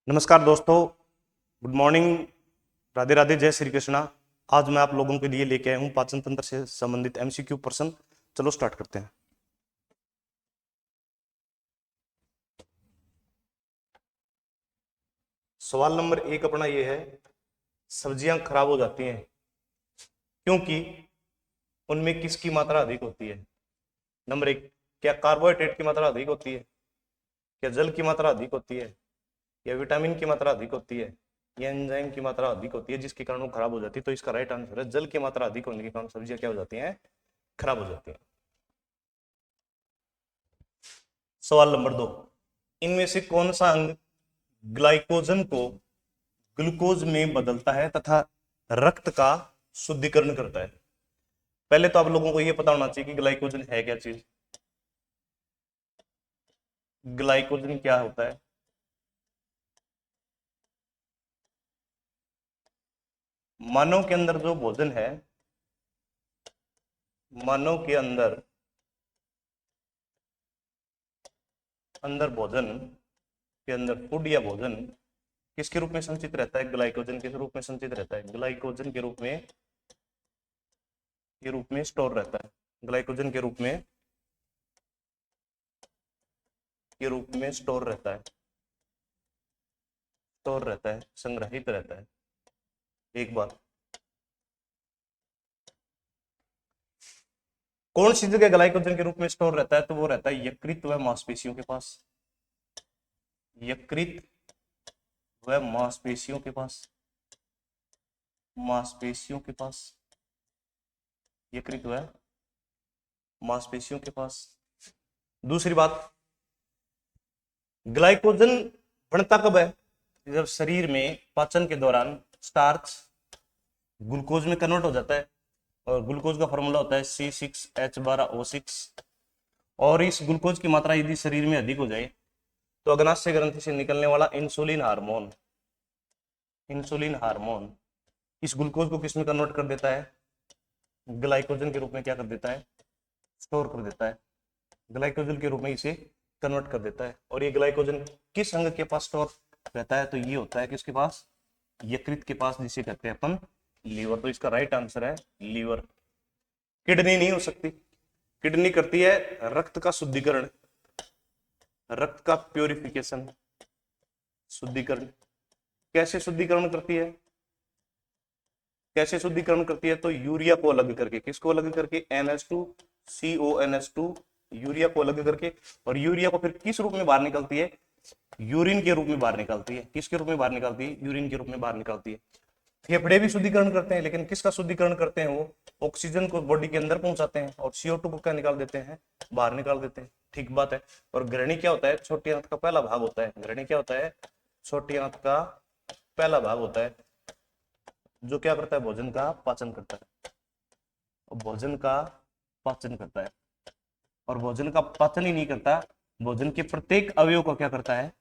नमस्कार दोस्तों, good morning, Radhe Radhe, जय श्री कृष्णा। आज मैं आप लोगों के लिए लेके आया हूँ पाचन तंत्र से संबंधित एमसीक्यू प्रश्न। चलो स्टार्ट करते हैं। सवाल नंबर 1 अपना ये है, सब्जियां खराब हो जाती हैं क्योंकि उनमें किसकी मात्रा अधिक होती है। नंबर 1, क्या कार्बोहाइड्रेट की मात्रा अधिक होती है, क्या जल की मात्रा अधिक होती है, या विटामिन की मात्रा अधिक होती है, या एंजाइम की मात्रा अधिक होती है जिसके कारण वो खराब हो जाती है। तो इसका राइट आंसर है जल की मात्रा अधिक होने के कारण सब्जियां क्या हो जाती हैं, खराब हो जाती हैं। सवाल नंबर 2, इनमें से कौन सा अंग ग्लाइकोजन को ग्लूकोज में बदलता है तथा रक्त का शुद्धिकरण करता है। पहले तो आप लोगों को यह पता होना चाहिए कि ग्लाइकोजन है क्या चीज। ग्लाइकोजन क्या होता है? मानव के अंदर जो भोजन है, मानव के अंदर भोजन के अंदर फूड या भोजन किसके रूप में संचित रहता है? ग्लाइकोजन के रूप में संचित रहता है। ग्लाइकोजन के रूप में स्टोर रहता है। ग्लाइकोजन के रूप में स्टोर रहता है, संग्रहित रहता है। एक बात, कौन सी जगह ग्लाइकोजन के रूप में स्टोर रहता है? तो वो रहता है यकृत व मांसपेशियों के पास। यकृत व मांसपेशियों के पास, मांसपेशियों के पास, यकृत व मांसपेशियों के पास। दूसरी बात, ग्लाइकोजन बनता कब है? जब शरीर में पाचन के दौरान स्टार्च ग्लूकोज में कन्वर्ट हो जाता है, और ग्लूकोज का फॉर्मूला होता है C6H12O6। और इस ग्लूकोज की मात्रा यदि शरीर में अधिक हो जाए तो अग्नाशय ग्रंथि से निकलने वाला इंसुलिन हार्मोन इस ग्लूकोज को किस में कन्वर्ट कर देता है? ग्लाइकोजन के रूप में क्या कर देता है? स्टोर कर देता है। ग्लाइकोजन के रूप में इसे कन्वर्ट कर देता है। और ये ग्लाइकोजन किस अंग के पास स्टोर रहता है? तो ये होता है किसके पास? यकृत के पास, जिसे कहते हैं अपन लीवर। तो इसका राइट आंसर है लीवर। किडनी नहीं हो सकती। किडनी करती है रक्त का शुद्धिकरण, रक्त का प्योरिफिकेशन, शुद्धिकरण। कैसे शुद्धिकरण करती है? तो यूरिया को अलग करके, किसको अलग करके? NH2CONH2, यूरिया को अलग करके। और यूरिया को फिर किस रूप में बाहर निकलती है? यूरिन के रूप में बाहर निकालती है। किसके रूप में बाहर निकालती है? यूरिन के रूप में बाहर निकालती है। फेफड़े भी शुद्धिकरण करते हैं, लेकिन किसका शुद्धिकरण करते हैं? वो ऑक्सीजन को बॉडी के अंदर पहुंचाते हैं और CO2 को क्या निकाल देते हैं? बाहर निकाल देते हैं। ठीक बात है। और ग्रहणी क्या होता है? छोटी आंत का पहला भाग होता है। ग्रहणी क्या होता है? छोटी आंत का पहला भाग होता है, जो क्या करता है? भोजन का पाचन करता है। भोजन का पाचन करता है। और भोजन का पाचन ही नहीं करता, भोजन के प्रत्येक अवयव का क्या करता है?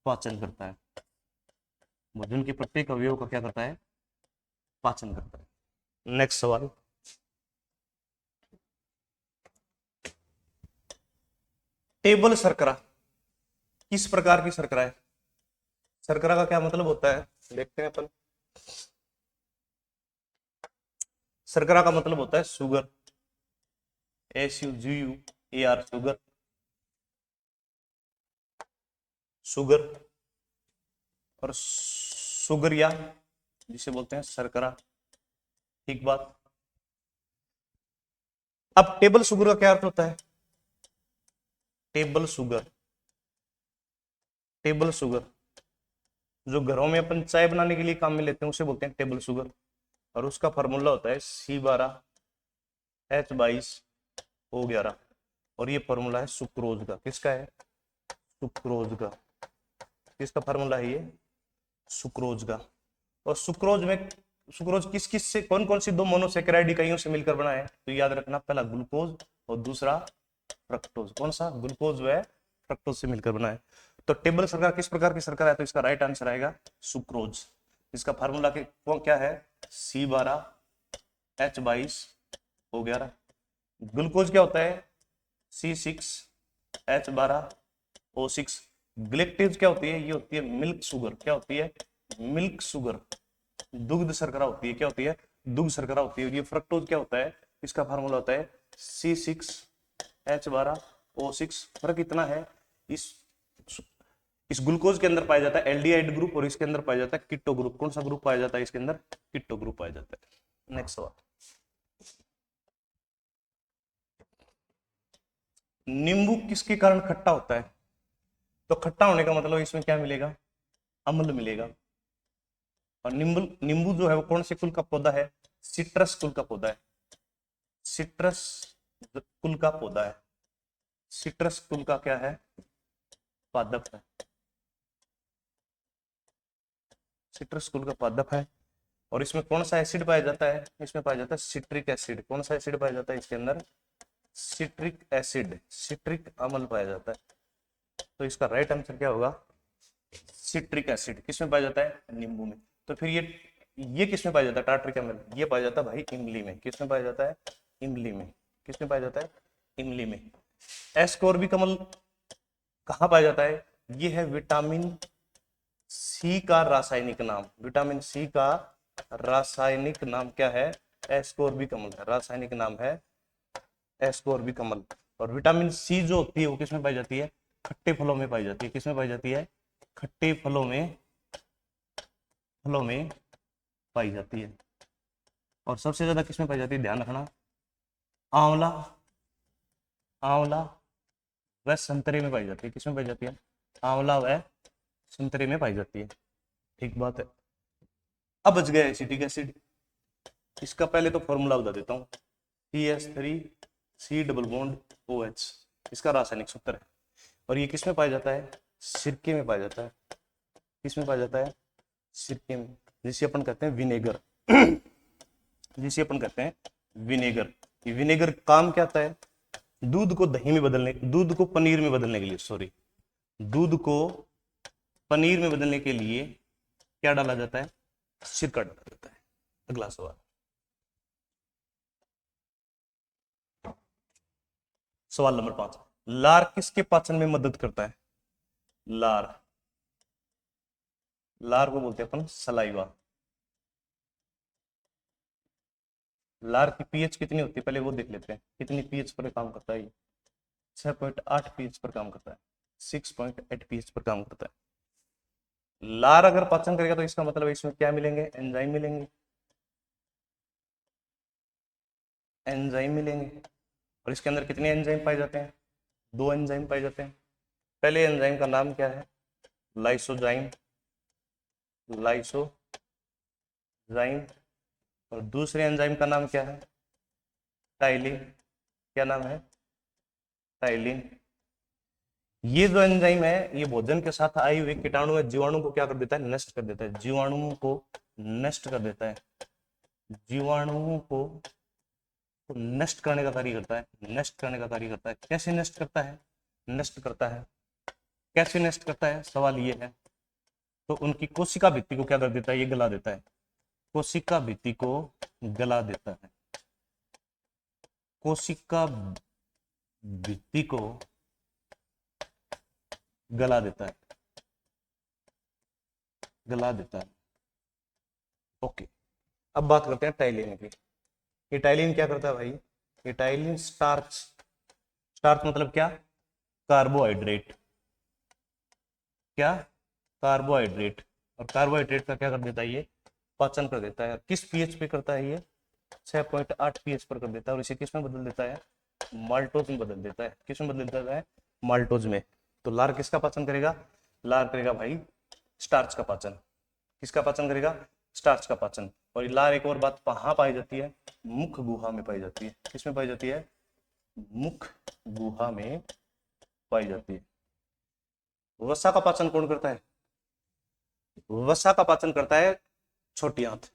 पाचन करता है। भोजन के प्रत्येक अवयव का क्या करता है? पाचन करता है। नेक्स्ट सवाल, टेबल शर्करा किस प्रकार की शर्करा है? शर्करा का क्या मतलब होता है, देखते हैं अपन। शर्करा का मतलब होता है शुगर, SUGUAR, शुगर। शुगर और सुगरिया जिसे बोलते हैं शर्करा। ठीक बात। अब टेबल शुगर का क्या अर्थ होता है? टेबल शुगर, जो घरों में अपन चाय बनाने के लिए काम में लेते हैं उसे बोलते हैं टेबल शुगर। और उसका फॉर्मूला होता है C12H22O11। और ये फॉर्मूला है सुक्रोज का। किसका है? सुक्रोज का। किसका फॉर्मूला है ये? सुक्रोज का। और सुक्रोज किस किस से, कौन कौन सी दो मोनोसेकेराइड इकाइयों से मिलकर बना है? तो याद रखना, पहला ग्लूकोज और दूसरा फ्रक्टोज। कौन सा? ग्लूकोज व फ्रक्टोज से मिलकर बना है। तो टेबल शर्करा किस प्रकार की शर्करा है? तो इसका राइट आंसर आएगा सुक्रोज। इसका फार्मूला क्या है? C12H22O11। ग्लूकोज क्या होता है? C6H12O6। ग्लेक्टेज क्या होती है? ये होती है मिल्क शुगर। क्या होती है? मिल्क शुगर, दुग्ध शर्करा होती है। क्या होती है? दुग्ध शर्करा होती है। ये फ्रक्टोज क्या होता है? इसका फार्मूला होता है C6H12O6। फर्क इतना है, इस ग्लूकोज के अंदर पाया जाता है एल्डिहाइड ग्रुप और इसके अंदर पाया जाता है कीटो ग्रुप। कौन सा ग्रुप पाया जाता है इसके अंदर? कीटो ग्रुप पाया जाता है। नेक्स्ट सवाल, नींबू किसके कारण खट्टा होता है? तो खट्टा होने का मतलब इसमें क्या मिलेगा? अम्ल मिलेगा। और नींबू नींबू जो है वो कौन से कुल का पौधा है? सिट्रस कुल का पौधा है। सिट्रस कुल का पौधा है। सिट्रस कुल का क्या है? पादप है। सिट्रस कुल का पादप है। और इसमें कौन सा एसिड पाया जाता है? इसमें पाया जाता है सिट्रिक एसिड। कौन सा एसिड पाया जाता है इसके अंदर? सिट्रिक एसिड, सिट्रिक अम्ल पाया जाता है। तो इसका राइट आंसर क्या होगा? Citric acid. किसमें पाया जाता है? नींबू में। तो फिर ये किसमें पाया जाता है? टार्ट्रिक अम्ल। ये पाया जाता है भाई इमली में। किसमें पाया जाता है? इमली में। किसमें पाया जाता है? इमली में। एस्कोर्बिक अम्ल कहाँ पाया जाता है? ये है विटामिन सी का रासायनिक नाम। विटामिन सी का रासायनिक नाम क्या है? एस्कोर्बिक अम्ल है। रासायनिक नाम है एस्कोर्बिक अम्ल। और विटामिन सी जो होती है वो किसमें पाई जाती है? खट्टे फलों में पाई जाती है। किसमें पाई जाती है? खट्टे फलों में पाई जाती है। और सबसे ज्यादा किसमें पाई जाती है? ध्यान रखना, आंवला, आंवला व संतरे में पाई जाती है। किसमें पाई जाती है? आंवला व संतरे में पाई जाती है। ठीक बात है। अब बच गया एसिटिक एसिड। इसका पहले तो फॉर्मूला बता देता हूँ। CH3C डबल बॉन्ड OH, इसका रासायनिक सूत्र है। और ये किसमें पाया जाता है? सिरके में पाया जाता है। किसमें पाया जाता है? सिरके में, जिसे अपन कहते हैं विनेगर। जिसे अपन कहते हैं विनेगर। ये विनेगर काम क्या आता है? दूध को दही में बदलने, दूध को पनीर में बदलने के लिए, सॉरी, दूध को पनीर में बदलने के लिए क्या डाला जाता है? सिरका डाला जाता है। अगला सवाल, सवाल नंबर 5, लार किसके पाचन में मदद करता है? लार, लार को बोलते हैं अपन सलाइवा। लार की पीएच कितनी होती है पहले वो देख लेते हैं। कितनी पीएच पर काम करता है? 6.8 पीएच पर काम करता है। 6.8 पीएच पर काम करता है। लार अगर पाचन करेगा तो इसका मतलब इसमें क्या मिलेंगे? एंजाइम मिलेंगे। एंजाइम मिलेंगे। और इसके अंदर कितने एंजाइम पाए जाते हैं? 2 एंजाइम पाए जाते हैं। पहले एंजाइम का नाम क्या है? Lysozyme, lysozyme. और दूसरे एंजाइम का नाम क्या है? टाइलिन। क्या नाम है? टाइलिन। ये जो एंजाइम है ये भोजन के साथ आए हुए कीटाणु या जीवाणु को क्या कर देता है? नष्ट कर देता है। जीवाणुओं को नष्ट कर देता है। जीवाणुओं को नष्ट करने का कार्य करता है। नष्ट करने का कार्य करता है। कैसे नष्ट करता है? नष्ट करता है, कैसे नष्ट करता है? सवाल ये है। तो उनकी कोशिका भित्ति को क्या कर देता है? ये गला देता है। कोशिका भित्ति को गला देता है। कोशिका भित्ति को गला देता है, गला देता है। ओके, अब बात करते हैं टाइलिन की। ये टाइलिन क्या करता है भाई? ये टाइलिन स्टार्च, स्टार्च मतलब क्या? कार्बोहाइड्रेट। क्या? कार्बोहाइड्रेट। और कार्बोहाइड्रेट का क्या कर देता है? ये पाचन कर देता है। किस पीएच पे करता है? ये 6.8 पीएच पर कर देता है। और इसे किस में बदल देता है? माल्टोज में बदल देता है। किस में बदल देता है? माल्टोज में। तो लार किसका पाचन करेगा? लार करेगा भाई स्टार्च का पाचन। किसका पाचन करेगा? स्टार्च का पाचन। और लार एक और बात कहाँ पाई जाती है? मुख गुहा में पाई जाती है। किसमें पाई जाती है? मुख गुहा में पाई जाती है। वसा का पाचन कौन करता है? वसा का पाचन करता है छोटी आंत।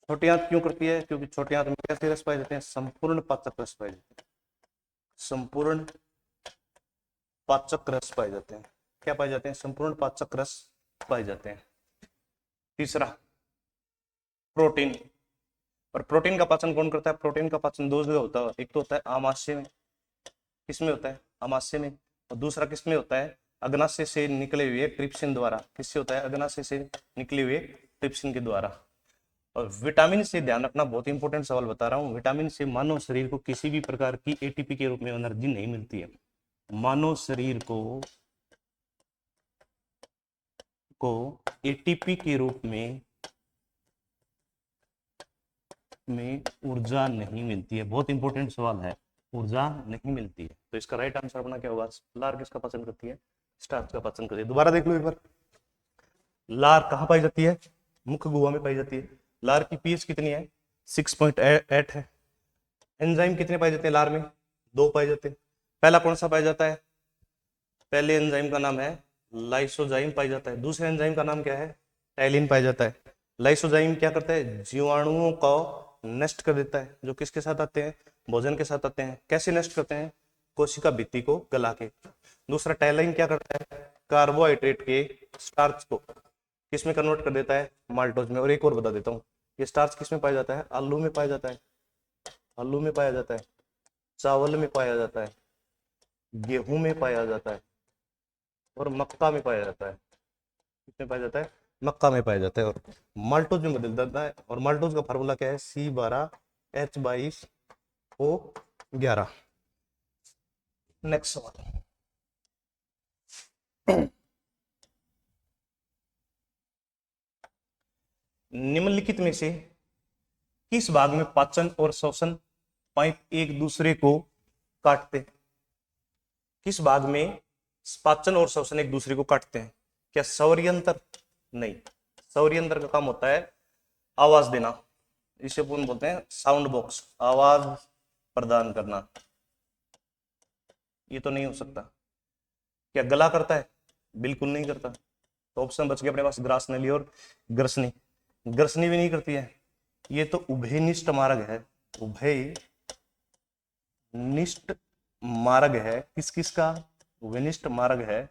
छोटी आंत क्यों करती है? क्योंकि छोटी आंत में कैसे रस पाए जाते हैं? संपूर्ण पाचक रस पाए जाते हैं। संपूर्ण पाचक रस पाए जाते हैं। क्या पाए जाते हैं? संपूर्ण पाचक रस पाए जाते हैं। तीसरा, प्रोटीन। और प्रोटीन का पाचन कौन करता है? प्रोटीन का पाचन दो जगह होता है, एक तो होता है आमाशय में, किसमें होता है? आमाशय में, और दूसरा किसमें होता है? अग्नाशय से निकले हुए ट्रिप्सिन द्वारा। किससे होता है? अग्नाशय से निकले हुए ट्रिप्सिन के द्वारा। और विटामिन से ध्यान रखना, बहुत इंपॉर्टेंट सवाल बता रहा हूं। विटामिन से मानव शरीर को किसी भी प्रकार की एटीपी के रूप में एनर्जी नहीं मिलती है। मानव शरीर को एटीपी के रूप में ऊर्जा नहीं मिलती है। बहुत इंपॉर्टेंट सवाल है, ऊर्जा नहीं मिलती है। तो इसका राइट आंसर अपना क्या होगा? लार किसका पाचन करती है? स्टार्च का पाचन करती है। दोबारा देख लो एक बार, लार कहाँ पाई जाती है? मुख्य गुहा में पाई जाती है। लार की पीएच कितनी है? 6.8 है। एंजाइम कितने पाए जाते हैं लार में? 2 पाए जाते हैं। पहला कौन सा पाया जाता है? पहले एंजाइम का नाम है लाइसोजाइम पाया जाता है। दूसरे एंजाइम का नाम क्या है? टाइलिन पाया जाता है। लाइसोजाइम क्या करता है? जीवाणुओं को नष्ट कर देता है, जो किसके साथ आते हैं? भोजन के साथ आते हैं। कैसे नष्ट करते हैं? कोशिका भित्ति को गला के। दूसरा टाइलिन क्या करता है? कार्बोहाइड्रेट के स्टार्च को किस में कन्वर्ट कर देता है? माल्टोज में। और एक और बता देता हूँ, ये स्टार्च किस में पाया जाता है? आलू में पाया जाता है। आलू में पाया जाता है, चावल में पाया जाता है, गेहूं में पाया जाता है, और मक्का में पाया जाता है। किसमें पाया जाता है? मक्का में पाया जाता है। और माल्टोज में बदल जाता है। और माल्टोज का फार्मूला क्या है? C12H22O11। नेक्स्ट सवाल, निम्नलिखित में से किस भाग में पाचन और श्वसन पाइप एक दूसरे को काटते? किस भाग में पाचन और श्वसन एक दूसरे को काटते हैं? क्या सौर्यंत्र? नहीं, सौर्यंत्र का काम होता है आवाज देना, इसे अपन बोलते हैं साउंड बॉक्स, आवाज प्रदान करना। ये तो नहीं हो सकता। क्या गला करता है? बिल्कुल नहीं करता। तो ऑप्शन बच गए अपने पास, ग्रास नली और ग्रसनी। ग्रसनी भी नहीं करती है। ये तो उभयनिष्ठ मार्ग है, उभयनिष्ठ मार्ग है। किस किस का उभयनिष्ठ मार्ग है?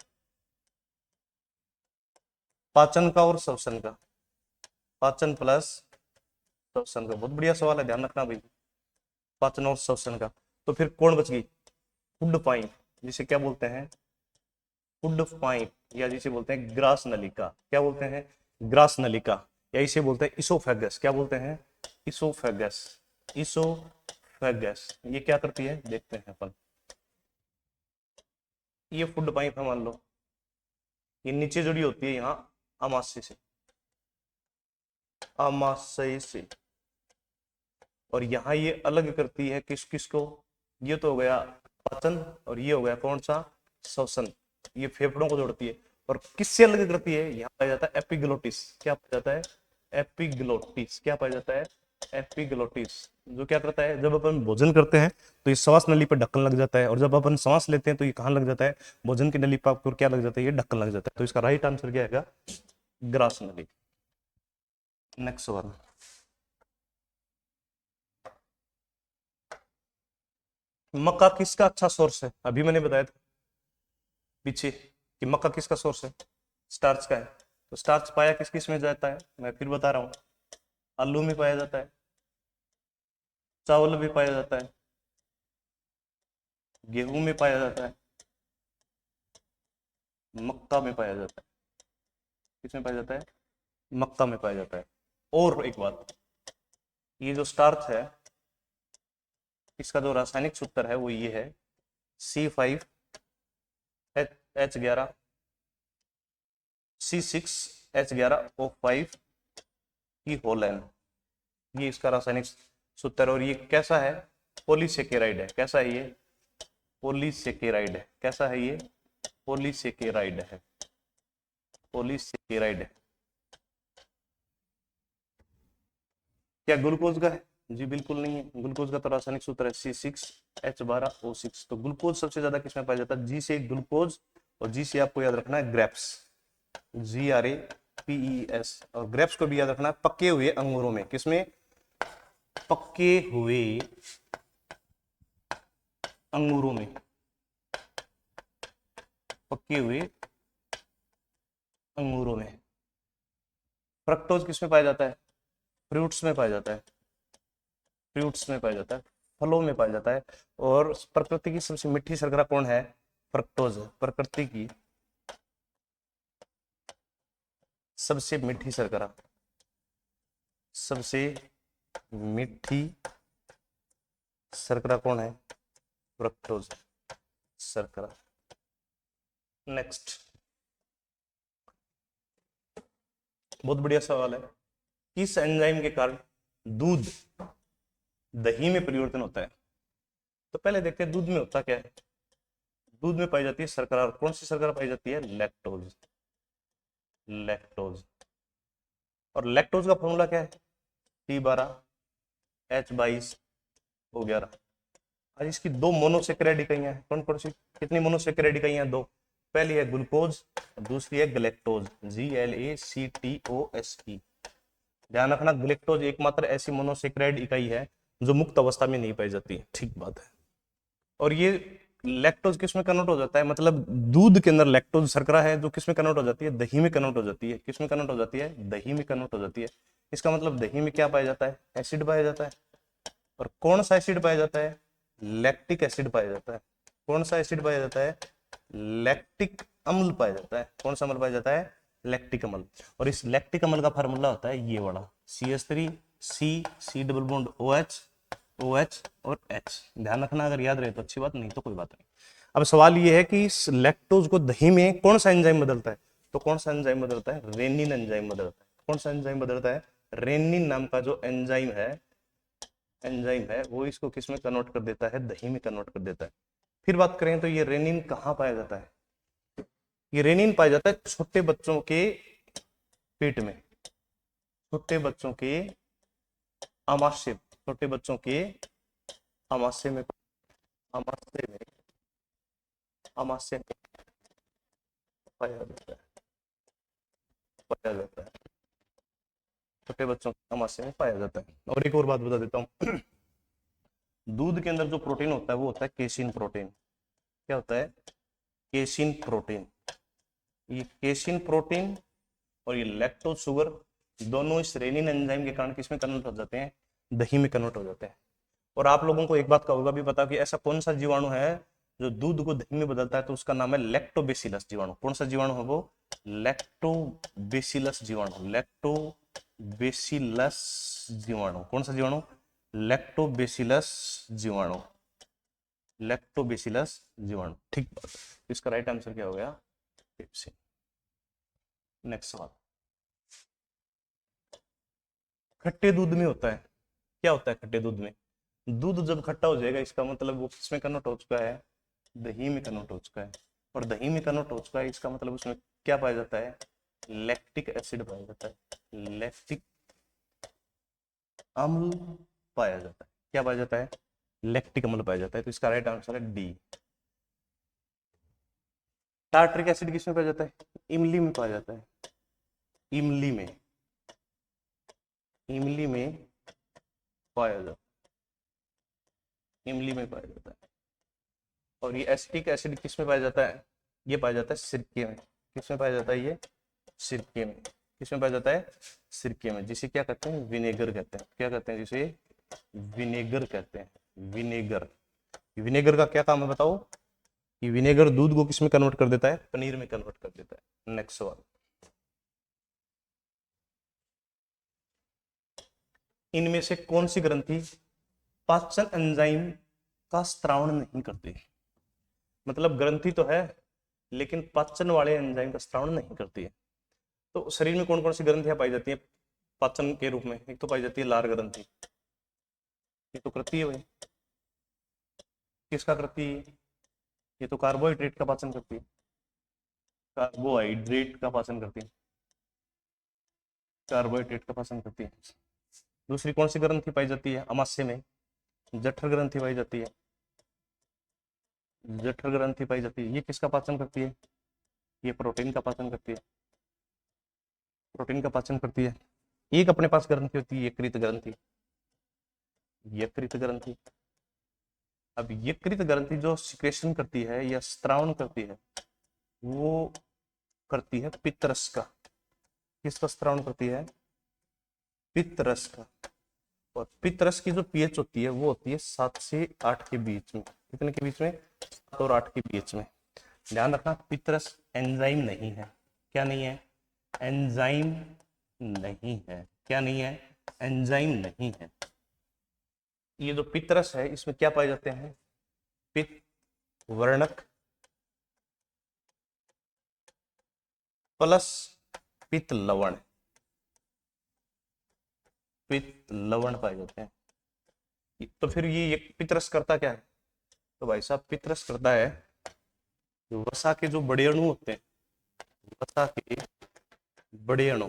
पाचन का और श्वसन का। पाचन प्लस श्वसन का। बहुत बढ़िया सवाल है, ध्यान रखना भाई, पाचन और श्वसन का। तो फिर कौन बच गई? फूड पाइप, जिसे क्या बोलते हैं? फूड पाइप, या जिसे बोलते हैं ग्रास नलिका। क्या बोलते हैं? ग्रास नलिका। या इसे बोलते हैं इसोफेगस। क्या बोलते हैं? इसोफेगस। इसोफेगस ये क्या करती है देखते हैं अपन। ये फूड पाइप है, मान लो ये नीचे जुड़ी होती है यहाँ आमाशय से, आमाशय से, और यहाँ ये अलग करती है किस किस को? ये तो हो गया पाचन, और ये हो गया कौन सा? श्वसन। ये फेफड़ों को जोड़ती है। और किससे अलग करती है? यहाँ पाया जाता है एपिग्लोटिस। क्या पाया जाता है? एपिग्लोटिस। क्या पाया जाता है? एपिग्लोटिस। जो क्या करता है, जब अपन भोजन करते हैं तो ये श्वास नली पर ढक्कन लग जाता है, और जब अपन सांस लेते हैं तो ये कहाँ लग जाता है? भोजन की नली पर क्या लग जाता है? ये ढक्कन लग जाता है। तो इसका राइट आंसर क्या है? ग्रास नली। नेक्स्ट सवाल, मक्का किसका अच्छा सोर्स है? अभी मैंने बताया था पीछे कि मक्का किसका सोर्स है? स्टार्च का है। तो स्टार्च पाया किस किस में जाता है? मैं फिर बता रहा हूँ, आलू में पाया जाता है, चावल में पाया जाता है, गेहूं में पाया जाता है, मक्का में पाया जाता है। किसमें पाया जाता है? मक्का में पाया जाता है। और एक बात, ये जो स्टार्च है इसका जो रासायनिक सूत्र है वो ये है C5H11 C6H11O5 की होल एन। ये इसका रासायनिक सूत्र। और ये कैसा है? पॉलीसेकेराइड है। कैसा है ये? पॉलीसेकेराइड है। कैसा है ये? पॉलीसेकेराइड है। पॉलीसेकेराइड है। क्या ग्लूकोज का है? जी बिल्कुल नहीं है। ग्लूकोज का तो रासायनिक सूत्र है C6H12O6। तो ग्लूकोज सबसे ज्यादा किसमें पाया जाता है? जी से ग्लूकोज, और जी से आपको याद रखना है ग्रेप्स, GRAPES। और ग्रेप्स को भी याद रखना है पके हुए अंगूरों में। किसमें? पके हुए अंगूरों में। पके हुए अंगूरों में। फ्रक्टोज किसमें पाया जाता है? फ्रूट्स में पाया जाता है। फ्रूट्स में पाया जाता है, फलों में पाया जाता है। और प्रकृति की सबसे मीठी शर्करा कौन है? फ्रक्टोज है। प्रकृति की सबसे मीठी शर्करा, सबसे मीठी शर्करा कौन है? फ्रक्टोज शर्करा। नेक्स्ट, बहुत बढ़िया सवाल है। किस एंजाइम के कारण दूध दही में परिवर्तन होता है? तो पहले देखते हैं दूध में होता क्या है। दूध में पाई जाती है शर्करा, और कौन सी शर्करा पाई जाती है? लैक्टोज। लैक्टोज। और लैक्टोज का फॉर्मूला क्या है? T12H22O11। आज इसकी दो मोनोसेक्राइड इकाइयां हैं। कौन कौन सी, कितनी मोनोसेक्राइड इकाइयां? दो। पहली है ग्लूकोज, दूसरी है ग्लैक्टोज, GLACTOSE। ध्यान रखना, ग्लैक्टोज एकमात्र ऐसी मोनोसेक्राइड इकाई है जो मुक्त अवस्था में नहीं पाई जाती है। ठीक बात है। और ये लैक्टोज किस में कन्वर्ट हो जाता है? मतलब दूध के अंदर लैक्टोज शर्करा है जो किस में कन्वर्ट हो जाती है? दही में कन्वर्ट हो जाती है। किस में कन्वर्ट हो जाती है? दही में कन्वर्ट हो जाती है। इसका मतलब दही में क्या पाया जाता है? एसिड पाया जाता है। और कौन सा एसिड पाया जाता है? लैक्टिक एसिड पाया जाता है। कौन सा एसिड पाया जाता है? लैक्टिक अम्ल पाया जाता है। कौन सा अम्ल पाया जाता है? लैक्टिक अम्ल। और इस लैक्टिक अम्ल का फार्मूला होता है ये वाला, CH3C डबल बॉन्ड OH और H। ध्यान रखना, अगर याद रहे तो अच्छी बात, नहीं तो कोई बात नहीं। अब सवाल ये है कि इस लैक्टोज को दही में कौन सा एंजाइम बदलता है? तो कौन सा एंजाइम बदलता है? रेनिन एंजाइम बदलता है। कौन सा एंजाइम बदलता है? रेनिन नाम का जो एंजाइम है वो इसको किस में कन्वर्ट कर देता है? दही में कन्वर्ट कर देता है। फिर बात करें तो ये रेनिन कहाँ पाया जाता है? ये रेनिन पाया जाता है छोटे बच्चों के पेट में, छोटे बच्चों के आमाशय, छोटे बच्चों के आमाशय में, आमाशय में, आमाशय में पाया जाता है, पाया जाता है। छोटे बच्चों के आमाशय में पाया जाता है। और एक और बात बता देता हूँ, दूध के अंदर जो प्रोटीन होता है वो होता है केसिन प्रोटीन। क्या होता है? Casein protein. ये केसिन प्रोटीन और ये लैक्टोज शुगर दोनों इस रेनिन एंजाइम के कारण किसमें कन्वर्ट हो जाते हैं? दही में कन्वर्ट हो जाते हैं। और आप लोगों को एक बात का होगा भी पता कि ऐसा कौन सा जीवाणु है जो दूध को दही में बदलता है? तो उसका नाम है लैक्टोबेसिलस जीवाणु। कौन सा जीवाणु है वो? लैक्टोबेसिलस जीवाणु। लैक्टोबेसिलस जीवाणु। कौन सा जीवाणु? लैक्टोबेसिलस जीवाणु। लैक्टोबेसिलस जीवाणु। ठीक बात। इसका राइट आंसर क्या हो गया? पेप्सिन। नेक्स्ट सवाल, खट्टे दूध में होता है क्या? होता है खट्टे दूध में? दूध जब खट्टा हो जाएगा इसका मतलब वो किसमें कन्वर्ट हो चुका है? दही में कन्वर्ट हो चुका है। और दही में कन्वर्ट हो चुका है इसका मतलब उसमें क्या पाया जाता है? लैक्टिक एसिड पाया जाता है। लैक्टिक अम्ल पाया जाता है। क्या पाया जाता है? लैक्टिक अम्ल पाया जाता है। तो इसका राइट आंसर है डी। टार्ट्रिक एसिड किसमें पाया जाता है? इमली में पाया जाता है। इमली में, इमली में पाया जाता है। इमली में पाया जाता है। और ये एसिटिक एसिड किसमें पाया जाता है? ये पाया जाता है सिरके में। किसमें पाया जाता है? ये सिरके में। किसमें पाया जाता है? सिरके में, जिसे क्या कहते हैं? विनेगर कहते हैं। क्या कहते हैं? जिसे विनेगर कहते हैं। विनेगर। विनेगर का क्या काम है बताओ? कि विनेगर दूध को किसमें कन्वर्ट कर देता है? पनीर में कन्वर्ट कर देता है। नेक्स्ट सवाल, इनमें से कौन सी ग्रंथि पाचन एंजाइम का स्त्रावण नहीं करती? मतलब ग्रंथि तो है लेकिन पाचन वाले एंजाइम का स्त्रावण नहीं करती है। तो शरीर में कौन कौन सी ग्रंथियां पाई जाती है पाचन के रूप में? एक तो पाई जाती है लार ग्रंथि। ये तो करती है भाई। किसका करती है? ये तो कार्बोहाइड्रेट का पाचन करती है। कार्बोहाइड्रेट का पाचन करती है। कार्बोहाइड्रेट का पाचन करती है। दूसरी कौन सी ग्रंथि पाई जाती है अमाशय में? जठर ग्रंथि पाई जाती है। जठर ग्रंथि पाई जाती है। ये किसका पाचन करती है? ये प्रोटीन का पाचन करती है। प्रोटीन का पाचन करती है। एक अपने पास ग्रंथि होती है यकृत ग्रंथि। यकृत ग्रंथि। अब यकृत ग्रंथि जो सिक्रेशन करती है या स्त्रावण करती है वो करती है पित्तरस का। किसका स्त्रावण करती है? पित्तरस का। और पितरस की जो पीएच होती है वो होती है 7 से 8 के बीच में। कितने के बीच में? 7 और 8 के बीच में। ध्यान रखना, पितरस एंजाइम नहीं है। क्या नहीं है? एंजाइम नहीं है। क्या नहीं है? एंजाइम नहीं है। ये जो पितरस है इसमें क्या पाए जाते हैं? पित्त वर्णक प्लस पित्त लवण। पित्त लवण पाए जाते हैं। तो फिर ये पितरस करता क्या है? तो भाई साहब पितरस करता है, वसा के जो बड़े अणु होते हैं, वसा के बड़े अणु,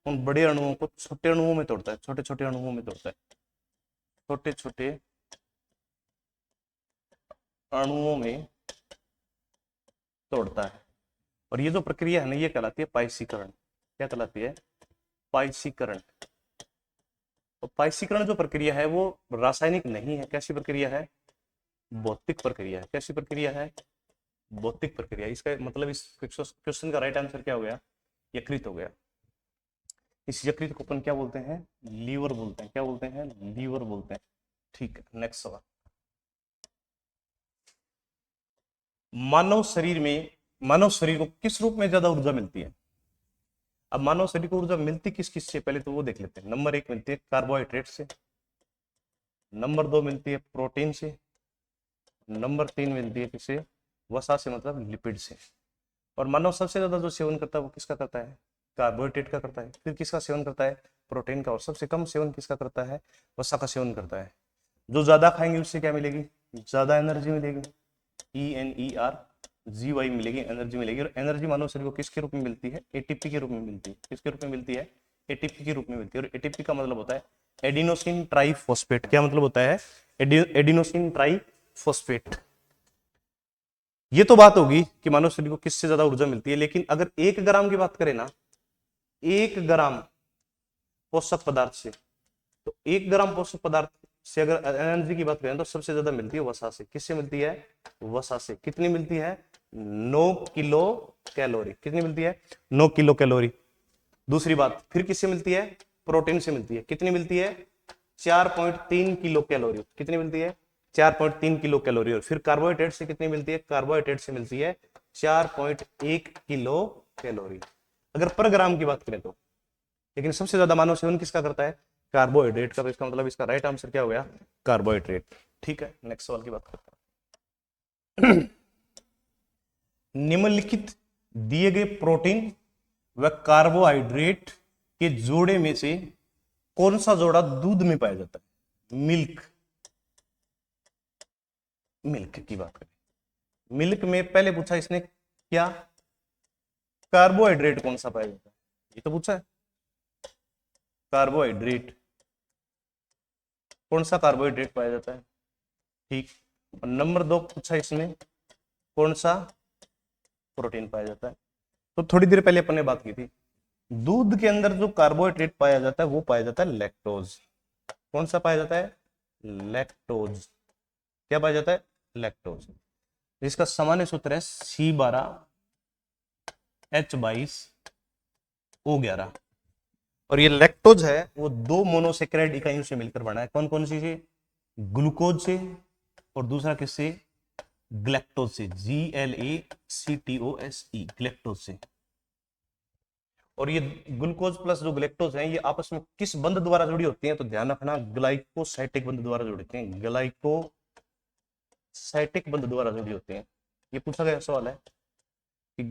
उन बड़े अणुओं को छोटे अणुओं में तोड़ता है। छोटे छोटे अणुओं में तोड़ता है। छोटे छोटे अणुओं में तोड़ता है। और ये जो प्रक्रिया है ना, ये कहलाती है पाइसीकरण। क्या कहलाती है? पाइसीकरण। तो पाइसीकरण जो प्रक्रिया है वो रासायनिक नहीं है। कैसी प्रक्रिया है? भौतिक प्रक्रिया है। कैसी प्रक्रिया है? भौतिक प्रक्रिया। इसका मतलब इस क्वेश्चन का राइट आंसर क्या हो गया? यकृत हो गया। इस यकृत को अपन क्या बोलते हैं? लीवर बोलते हैं। क्या बोलते हैं? लीवर बोलते हैं। ठीक है, नेक्स्ट सवाल। मानव शरीर को किस रूप में ज्यादा ऊर्जा मिलती है? अब मानव शरीर को ऊर्जा मिलती किस किस से, पहले तो वो देख लेते हैं। नंबर 1 मिलती है कार्बोहाइड्रेट से, नंबर 2 मिलती है प्रोटीन से, नंबर 3 मिलती है किससे? वसा से, मतलब लिपिड से। और मानव सबसे ज्यादा जो सेवन करता है वो किसका करता है? कार्बोहाइड्रेट का करता है। फिर किसका सेवन करता है? प्रोटीन का। और सबसे कम सेवन किसका करता है? वसा का सेवन करता है। जो ज्यादा खाएंगे उससे क्या मिलेगी? ज्यादा एनर्जी मिलेगी। ENERGY मिलेगी, एनर्जी मिलेगी। और एनर्जी मानव शरीर को किसके रूप में मिलती है? एटीपी के रूप में मिलती है। किसके रूप में मिलती है? एटीपी के रूप में मिलती है। और एटीपी का मतलब होता है एडिनोसिन ट्राइफॉस्फेट। क्या मतलब होता है? Adenosine triphosphate. ये तो बात होगी कि मानव शरीर को किससे ज्यादा ऊर्जा मिलती है। लेकिन अगर 1 ग्राम की बात करें ना, 1 ग्राम पोषक पदार्थ से, तो 1 ग्राम पोषक पदार्थ से अगर एनर्जी की बात करें तो सबसे ज्यादा मिलती है वसा से। किससे मिलती है? वसा से। कितनी मिलती है? 9 किलो कैलोरी। कितनी मिलती है? 9 किलो कैलोरी। दूसरी बात, फिर किससे मिलती है? प्रोटीन से मिलती है। कितनी मिलती है? 4.3 किलो कैलोरी। कितनी मिलती है? 4.3 किलो कैलोरी। और फिर कार्बोहाइड्रेट से कितनी मिलती है? कार्बोहाइड्रेट से मिलती है 4.1 किलो कैलोरी, अगर पर ग्राम की बात करें तो। लेकिन सबसे ज्यादा मानव सेवन किसका करता है? कार्बोहाइड्रेट का। तो इसका मतलब इसका राइट आंसर क्या हो गया? कार्बोहाइड्रेट। ठीक है, नेक्स्ट सवाल की बात करते हैं। निम्नलिखित दिए गए प्रोटीन व कार्बोहाइड्रेट के जोड़े में से कौन सा जोड़ा दूध में पाया जाता है? मिल्क। मिल्क की बात करें, मिल्क में पहले पूछा इसने क्या? कार्बोहाइड्रेट कौन सा पाया जाता है, ये तो पूछा है। कार्बोहाइड्रेट, कौन सा कार्बोहाइड्रेट पाया जाता है? ठीक। और नंबर 2 पूछा इसने, कौन सा प्रोटीन पाया जाता है? तो थोड़ी देर पहले अपन ने बात की थी, दूध के अंदर जो कार्बोहाइड्रेट पाया जाता है वो पाया जाता है लैक्टोज। कौन सा पाया जाता है? लैक्टोज। क्या पाया जाता है? लैक्टोज। इसका सामान्य सूत्र है C12H22O11। और ये लैक्टोज है वो 2 मोनोसेक्राइड इकाइयों से मिलकर बना है। कौन कौन सी से? ग्लूकोज से, और दूसरा किससे? ग्लैक्टोज से। GLACTOSE, ग्लैक्टोज से। और ये ग्लूकोज प्लस जो ग्लैक्टोज है ये आपस में किस बंध द्वारा जुड़ी होती हैं? तो ध्यान रखना, ग्लाइकोसाइटिक बंध द्वारा जुड़ती हैं। ग्लाइकोसाइटिक बंध द्वारा जुड़ी होती हैं। ये पूछा गया सवाल है कि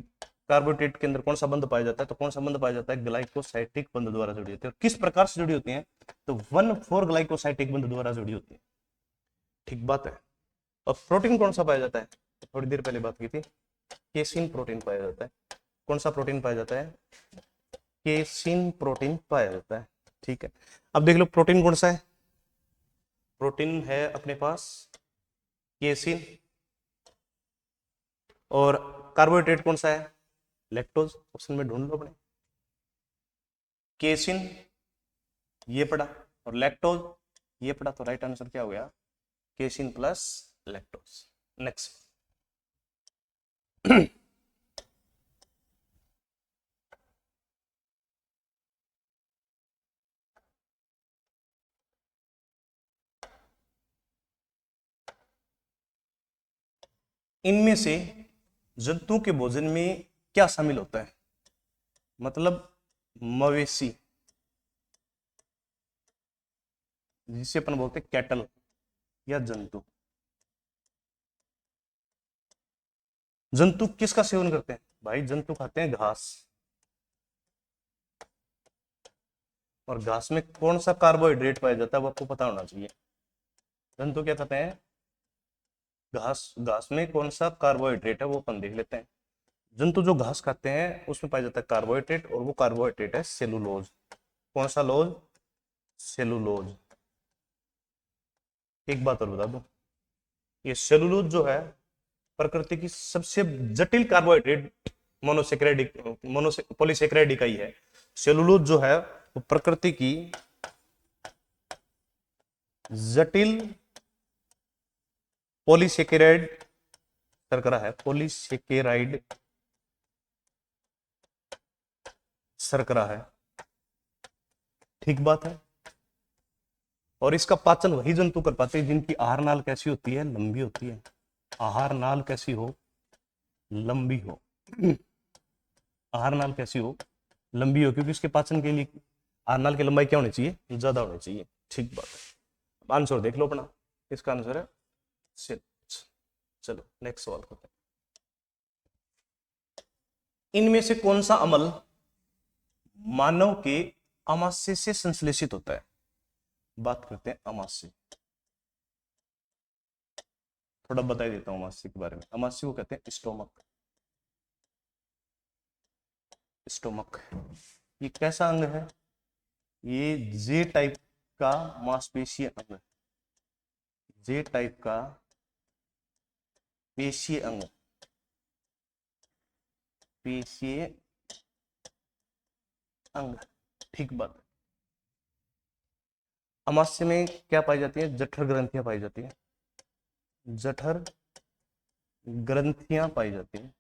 कार्बोहाइड्रेट के अंदर कौन सा बंध पाया जाता है? तो कौन सा बंध पाया जाता है? ग्लाइकोसाइटिक बंध द्वारा जुड़ी होती है। और किस प्रकार से जुड़ी होती हैं? तो 1,4 ग्लाइकोसाइटिक बंध द्वारा जुड़ी होती है। ठीक बात है। और प्रोटीन कौन सा पाया जाता है? तो थोड़ी देर पहले बात की थी, केसिन प्रोटीन पाया जाता है। कौन सा प्रोटीन पाया जाता है? केसिन प्रोटीन पाया जाता है। ठीक है, अब देख लो प्रोटीन कौन सा है। प्रोटीन है अपने पास केसिन। और कार्बोहाइड्रेट कौन सा है? लैक्टोज। ऑप्शन में ढूंढ लो अपने। केसिन ये पड़ा और लैक्टोज ये पड़ा, तो राइट आंसर क्या हो गया? Casein plus lactose. नेक्स्ट। इनमें से जंतुओं के भोजन में क्या शामिल होता है? मतलब मवेशी, जिसे अपन बोलते हैं कैटल, या जंतु। जंतु किसका सेवन करते हैं भाई? जंतु खाते हैं घास। और घास में कौन सा कार्बोहाइड्रेट पाया जाता है वो आपको पता होना चाहिए। जंतु क्या खाते हैं? घास। घास में कौन सा कार्बोहाइड्रेट है वो अपन देख लेते हैं। जंतु जो घास खाते हैं उसमें पाया जाता है कार्बोहाइड्रेट, और वो कार्बोहाइड्रेट है सेलुलोज। कौन सा लोज? सेलुलोज। एक बात और बता दूं, ये सेलुलोज जो है प्रकृति की सबसे जटिल कार्बोहाइड्रेट पॉलीसेकेराइड इकाई है। सेलुलोज जो है वो प्रकृति की जटिल पॉलीसेकेराइड शर्करा है। पॉलीसेकेराइड शर्करा है, ठीक बात है। और इसका पाचन वही जंतु कर पाते हैं जिनकी आहार नाल कैसी होती है? लंबी होती है। आहार नाल कैसी हो? लंबी हो। आहार नाल कैसी हो? लंबी हो, क्योंकि उसके पाचन के लिए आहार नाल की लंबाई क्या होनी चाहिए? ज्यादा होनी चाहिए, ठीक बात है। आंसर देख लो अपना, इसका आंसर है सिर्फ। चलो नेक्स्ट सवाल करते हैं। इनमें से कौन सा अम्ल मानव के अमाशय से संश्लेषित होता है? बात करते हैं अमाशय। थोड़ा बता देता हूं अमाशय के बारे में। अमाशय को कहते हैं स्टोमक। स्टोमक ये कैसा अंग है? ये जे टाइप का मांसपेशीय अंग है। जे टाइप का पेशीय अंग, पेशीय अंग, ठीक बात। अमाशय में क्या पाई जाती है? जठर ग्रंथियां पाई जाती है। जठर ग्रंथियां पाई जाती है।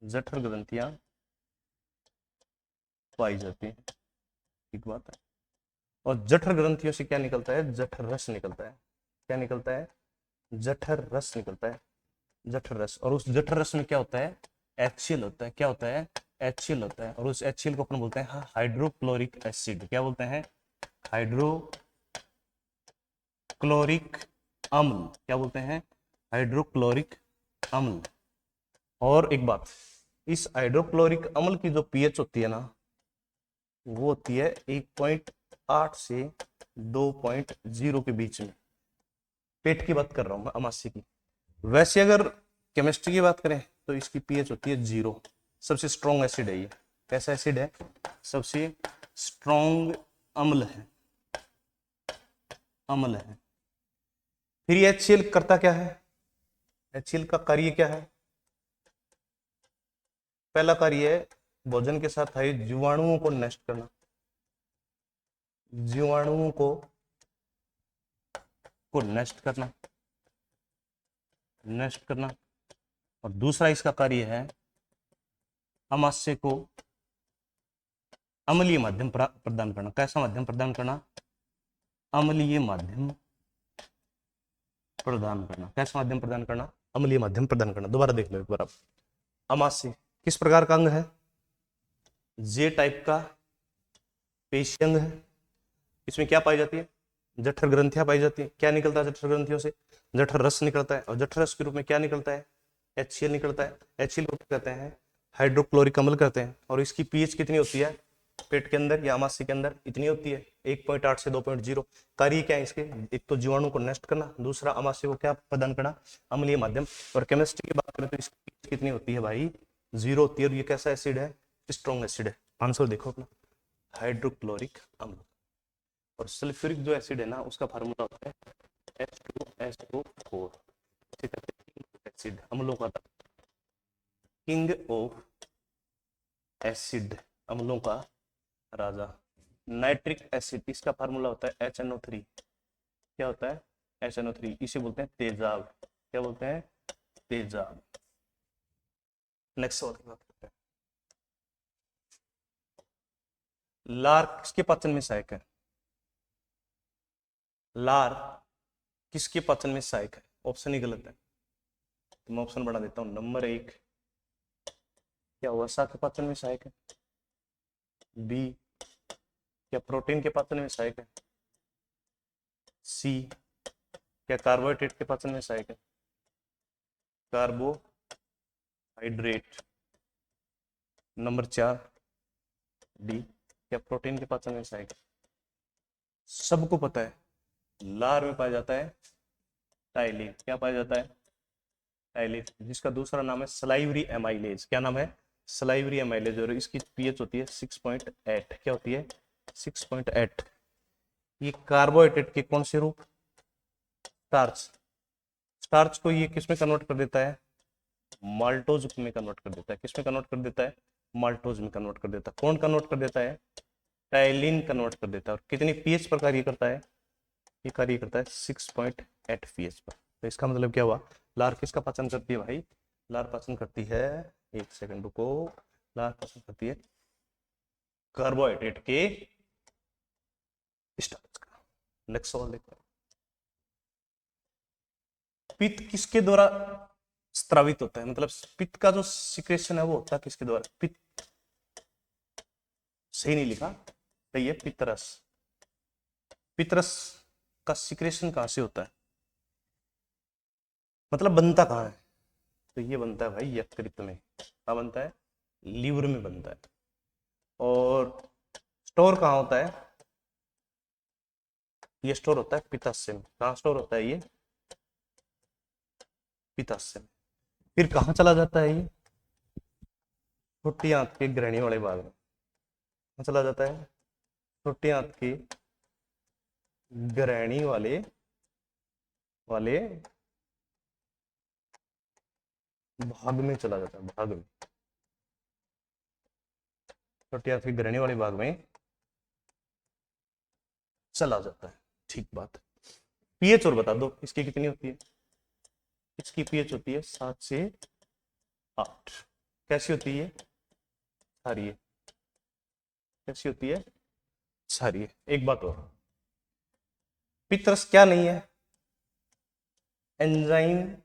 जठर ग्रंथियां पाई जाती है, ठीक बात है। और जठर ग्रंथियों से क्या निकलता है? जठर रस निकलता है। क्या निकलता है? जठर रस निकलता है। जठर रस। और उस जठर रस में क्या होता है? HCl होता है। क्या होता है? HCl होता है। और उस HCl को अपन बोलते हैं हाइड्रोक्लोरिक एसिड। क्या बोलते हैं? हाइड्रोक्लोरिक अम्ल। क्या बोलते हैं? हाइड्रोक्लोरिक अम्ल। और एक बात, इस हाइड्रोक्लोरिक अम्ल की जो पीएच होती है ना, वो होती है 1.8 से 2.0 के बीच में। पेट की बात कर रहा हूं मैं, अमाशय की। वैसे अगर केमिस्ट्री की बात करें तो इसकी पीएच होती है 0। सबसे स्ट्रॉन्ग एसिड है ये। कैसा एसिड है? सबसे स्ट्रॉन्ग अम्ल है। अम्ल है। फिर ये HCl करता क्या है? HCl का कार्य क्या है? पहला कार्य है भोजन के साथ आए जीवाणुओं को नष्ट करना। जीवाणुओं को नष्ट करना, नष्ट करना। और दूसरा इसका कार्य है अमाशय को अम्लीय माध्यम प्रदान करना। कैसा माध्यम प्रदान करना? अम्लीय माध्यम प्रदान करना। कैसा माध्यम प्रदान करना? अम्लीय माध्यम प्रदान करना। दोबारा देख लो एक बार आप। अमाशय किस प्रकार का अंग है? जे टाइप का पेशीय अंग है। इसमें क्या पाई जाती है? जठर ग्रंथियां पाई जाती है। क्या निकलता है जठर ग्रंथियों से? जठर रस निकलता है। और जठर रस के रूप में क्या निकलता है? HCl निकलता है। HCl को कहते हैं हाइड्रोक्लोरिक अम्ल कहते हैं। और इसकी पीएच कितनी होती है पेट के अंदर या अमाशय के अंदर? इतनी होती है 1.8 से 2.0। कार्य क्या है इसके? एक तो जीवाणु को नष्ट करना, दूसरा अमाशय को क्या प्रदान करना? अम्लीय माध्यम। और केमिस्ट्री की बात करें तो इसकी pH कितनी होती है भाई? 0 होती है। और ये कैसा एसिड है? स्ट्रॉन्ग एसिड है। आंसर देखो अपना, हाइड्रोक्लोरिक अम्ल। और सल्फ्यूरिक जो एसिड है ना, उसका फार्मूला होता है H2SO4। एसिड अम्लों का किंग ऑफ एसिड, अम्लों का राजा। नाइट्रिक एसिड, इसका फार्मूला होता है HNO3। क्या होता है? HNO3। इसे बोलते हैं तेजाब। क्या बोलते हैं? तेजाब। नेक्स्ट सवाल की बात करते हैं। लार किसके पाचन में सहायक है? लार किसके पाचन में सहायक है? ऑप्शन ही गलत है। तो मैं ऑप्शन बढ़ा देता हूँ। नंबर 1 क्या वसा के पाचन में सहायक है? बी क्या प्रोटीन के पाचन में सहायक है? सी क्या कार्बोहाइड्रेट के पाचन में सहायक है? कार्बोहाइड्रेट। नंबर 4 डी क्या प्रोटीन के पाचन में सहायक है? सबको पता है लार में पाया जाता है टाइलिन। क्या पाया जाता है? टाइलिन, जिसका दूसरा नाम है सलाइवरी एमाइलेज। क्या नाम है? Salivary amylase. और इसकी पीएच होती है 6.8। क्या होती है? 6.8। ये कार्बोहाइड्रेट के कौन से रूप? स्टार्च। स्टार्च को ये किस में कन्वर्ट कर देता है? माल्टोज में कन्वर्ट कर देता है। किस में कन्वर्ट कर देता है? माल्टोज में कन्वर्ट कर देता है। कौन कन्वर्ट कर देता है? टाइलिन कन्वर्ट कर देता है। और कितनी पीएच पर कार्य करता है? ये कार्य करता है 6.8 पीएच पर। तो इसका मतलब क्या हुआ? लार किसका पाचन करती है भाई? लार पाचन करती है, एक सेकंड रुको, लार पाचन करती है कार्बोहाइड्रेट के स्टार्च का। नेक्स्ट सवाल देखते हैं। पित्त किसके द्वारा स्त्रावित होता है? मतलब पित्त का जो सिक्रेशन है वो होता है किसके द्वारा? पित्त, सही नहीं लिखा, सही है पित्तरस। पित्तरस का सिक्रेशन कहां से होता है? मतलब बनता कहाँ है? तो ये बनता है भाई यकृत में। कहाँ बनता है? लीवर में बनता है। और स्टोर कहाँ होता है? ये स्टोर होता है पित्ताशय में। कहाँ स्टोर होता है ये? पित्ताशय में। फिर कहाँ चला जाता है ये? छोटी आंत के ग्रहणी वाले भाग में। कहाँ चला जाता है? छोटी आंत के ग्रहणी वाले वाले भाग में चला जाता है। भाग में, छोटी आंत के ग्रहणी वाले भाग में चला जाता है। ठीक बात। पीएच और बता दो इसकी कितनी होती है? इसकी पीएच होती है 7 से 8। कैसी होती है? क्षारीय। कैसी होती है? क्षारीय। एक बात और, पित्तरस क्या नहीं है? एंजाइम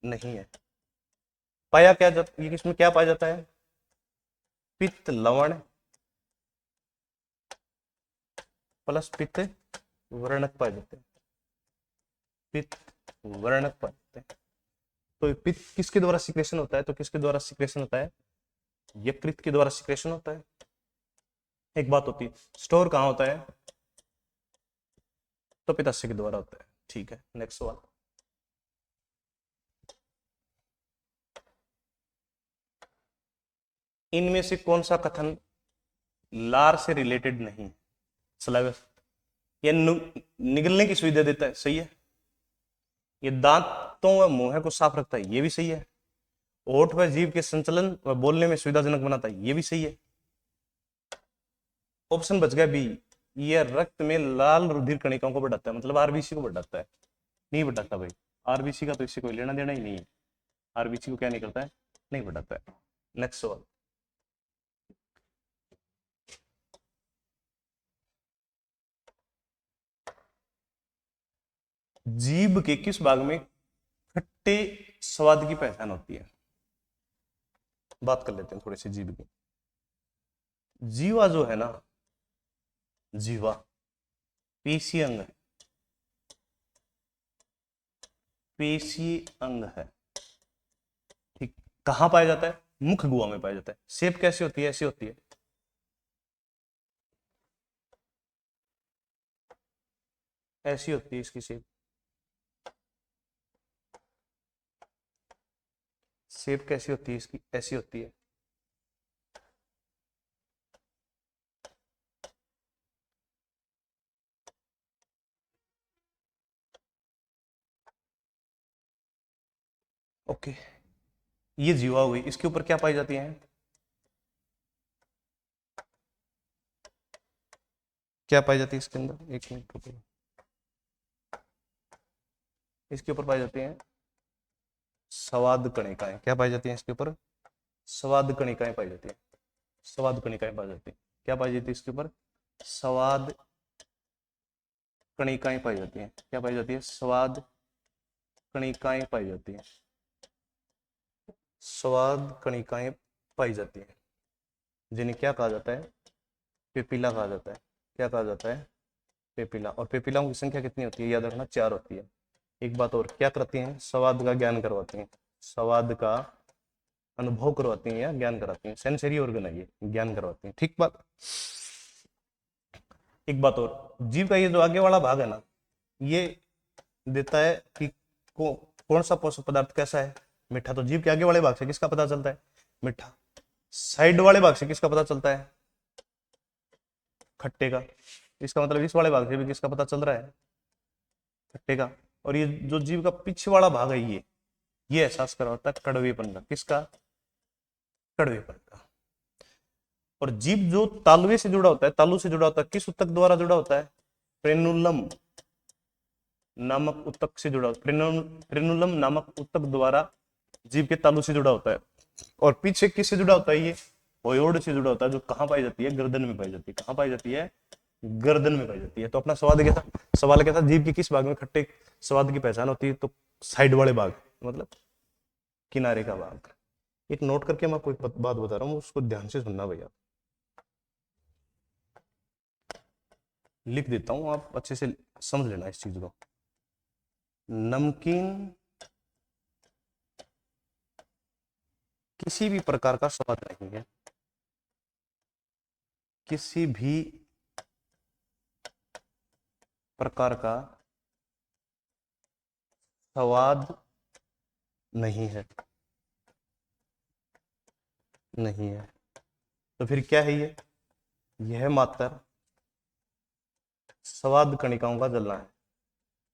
नहीं है। पाया क्या जाता है? इसमें क्या पाया जाता है? पित्त लवण प्लस पित्त वर्णक पाए जाते हैं। पित्त वर्णक पाए जाते हैं। तो पित्त किसके द्वारा सिक्रेशन होता है? तो किसके द्वारा सिक्रेशन होता है? यकृत के द्वारा सिक्रेशन होता है। एक बात होती है, स्टोर कहां होता है? तो पित्ताशय के द्वारा होता है। ठीक है, नेक्स्ट सवाल। इनमें से कौन सा कथन लार से रिलेटेड नहीं? सलाइवा ये निगलने की सुविधा देता है, सही है। ये दांतों व मुंह को साफ रखता है, ये भी सही है। होठ व जीभ के संचलन व बोलने में सुविधाजनक बनाता है, ये भी सही है। ऑप्शन बच गया बी, ये रक्त में लाल रुधिर कणिकाओं को बढ़ाता है, मतलब आरबीसी को बढ़ाता है। नहीं बढ़ाता भाई, आरबीसी का तो इससे कोई लेना देना ही नहीं है। आरबीसी को क्या नहीं करता है? नहीं बढ़ाता है। नेक्स्ट सवाल। जीभ के किस भाग में खट्टे स्वाद की पहचान होती है? बात कर लेते हैं थोड़ी सी जीभ की। जीवा जो है ना, जीवा पेशी अंग है। पेशी अंग है, ठीक। कहां पाया जाता है? मुख गुहा में पाया जाता है। शेप कैसी होती है? ऐसी होती है। ऐसी होती है इसकी शेप। शेप कैसी होती है इसकी? ऐसी होती है। ओके, ये जीवा हुई। इसके ऊपर क्या पाई जाती है? क्या पाई जाती है इसके अंदर? एक मिनट रुको। इसके ऊपर पाई जाती है स्वाद कणिकाएं। क्या पाई जाती है इसके ऊपर? स्वाद कणिकाएं पाई जाती है। स्वाद कणिकाएं पाई जाती है। क्या पाई जाती है इसके ऊपर? स्वाद कणिकाएं पाई जाती हैं। क्या पाई जाती है? स्वाद कणिकाएं पाई जाती हैं। स्वाद कणिकाएं पाई जाती हैं, जिन्हें क्या कहा जाता है? पेपिला कहा जाता है। क्या कहा जाता है? पेपिला। और पेपिलाओं की संख्या कितनी होती है? याद रखना, 4 होती है। एक बात और, क्या करती हैं? स्वाद का ज्ञान करवाती हैं, स्वाद का अनुभव करवाती हैं या ज्ञान कराती हैं। सेंसरी ऑर्गन है ये, ज्ञान करवाती हैं। ठीक बात। एक बात और, जीव का ये जो आगे वाला भाग है ना, ये देता है कि कौन सा पोषक पदार्थ कैसा है, मीठा। तो जीव के आगे वाले भाग से किसका पता चलता है? मीठा। साइड वाले भाग से किसका पता चलता है? खट्टे का। इसका मतलब इस वाले भाग से भी किसका पता चल रहा है? खट्टे का। और ये जो जीव का पीछे वाला भाग है, ये एहसास करवाता है कड़वेपन का। किसका? कड़वेपन का। और जीव जो तालवे से जुड़ा होता है, तालु से जुड़ा होता है, किस ऊतक द्वारा जुड़ा होता है? फ्रेनुलम नामक ऊतक से जुड़ा। फ्रेनुलम नामक ऊतक द्वारा जीव के तालु से जुड़ा होता है। और पीछे किससे जुड़ा होता है? ये ओयोड से जुड़ा होता है, जो कहां पाई जाती है? गर्दन में पाई जाती है। कहां पाई जाती है? गर्दन में पाई जाती है। तो अपना सवाल क्या था? जीव के किस भाग में खट्टे स्वाद की पहचान होती है? तो साइड वाले भाग, मतलब किनारे का भाग। एक नोट करके मैं कोई बात बता रहा हूँ, उसको ध्यान से सुनना भैया। लिख देता हूं, आप अच्छे से समझ लेना इस चीज को। नमकीन किसी भी प्रकार का स्वाद नहीं है, किसी भी प्रकार का स्वाद नहीं है, नहीं है। तो फिर क्या है ये? यह मात्र स्वाद कणिकाओं का जलना है,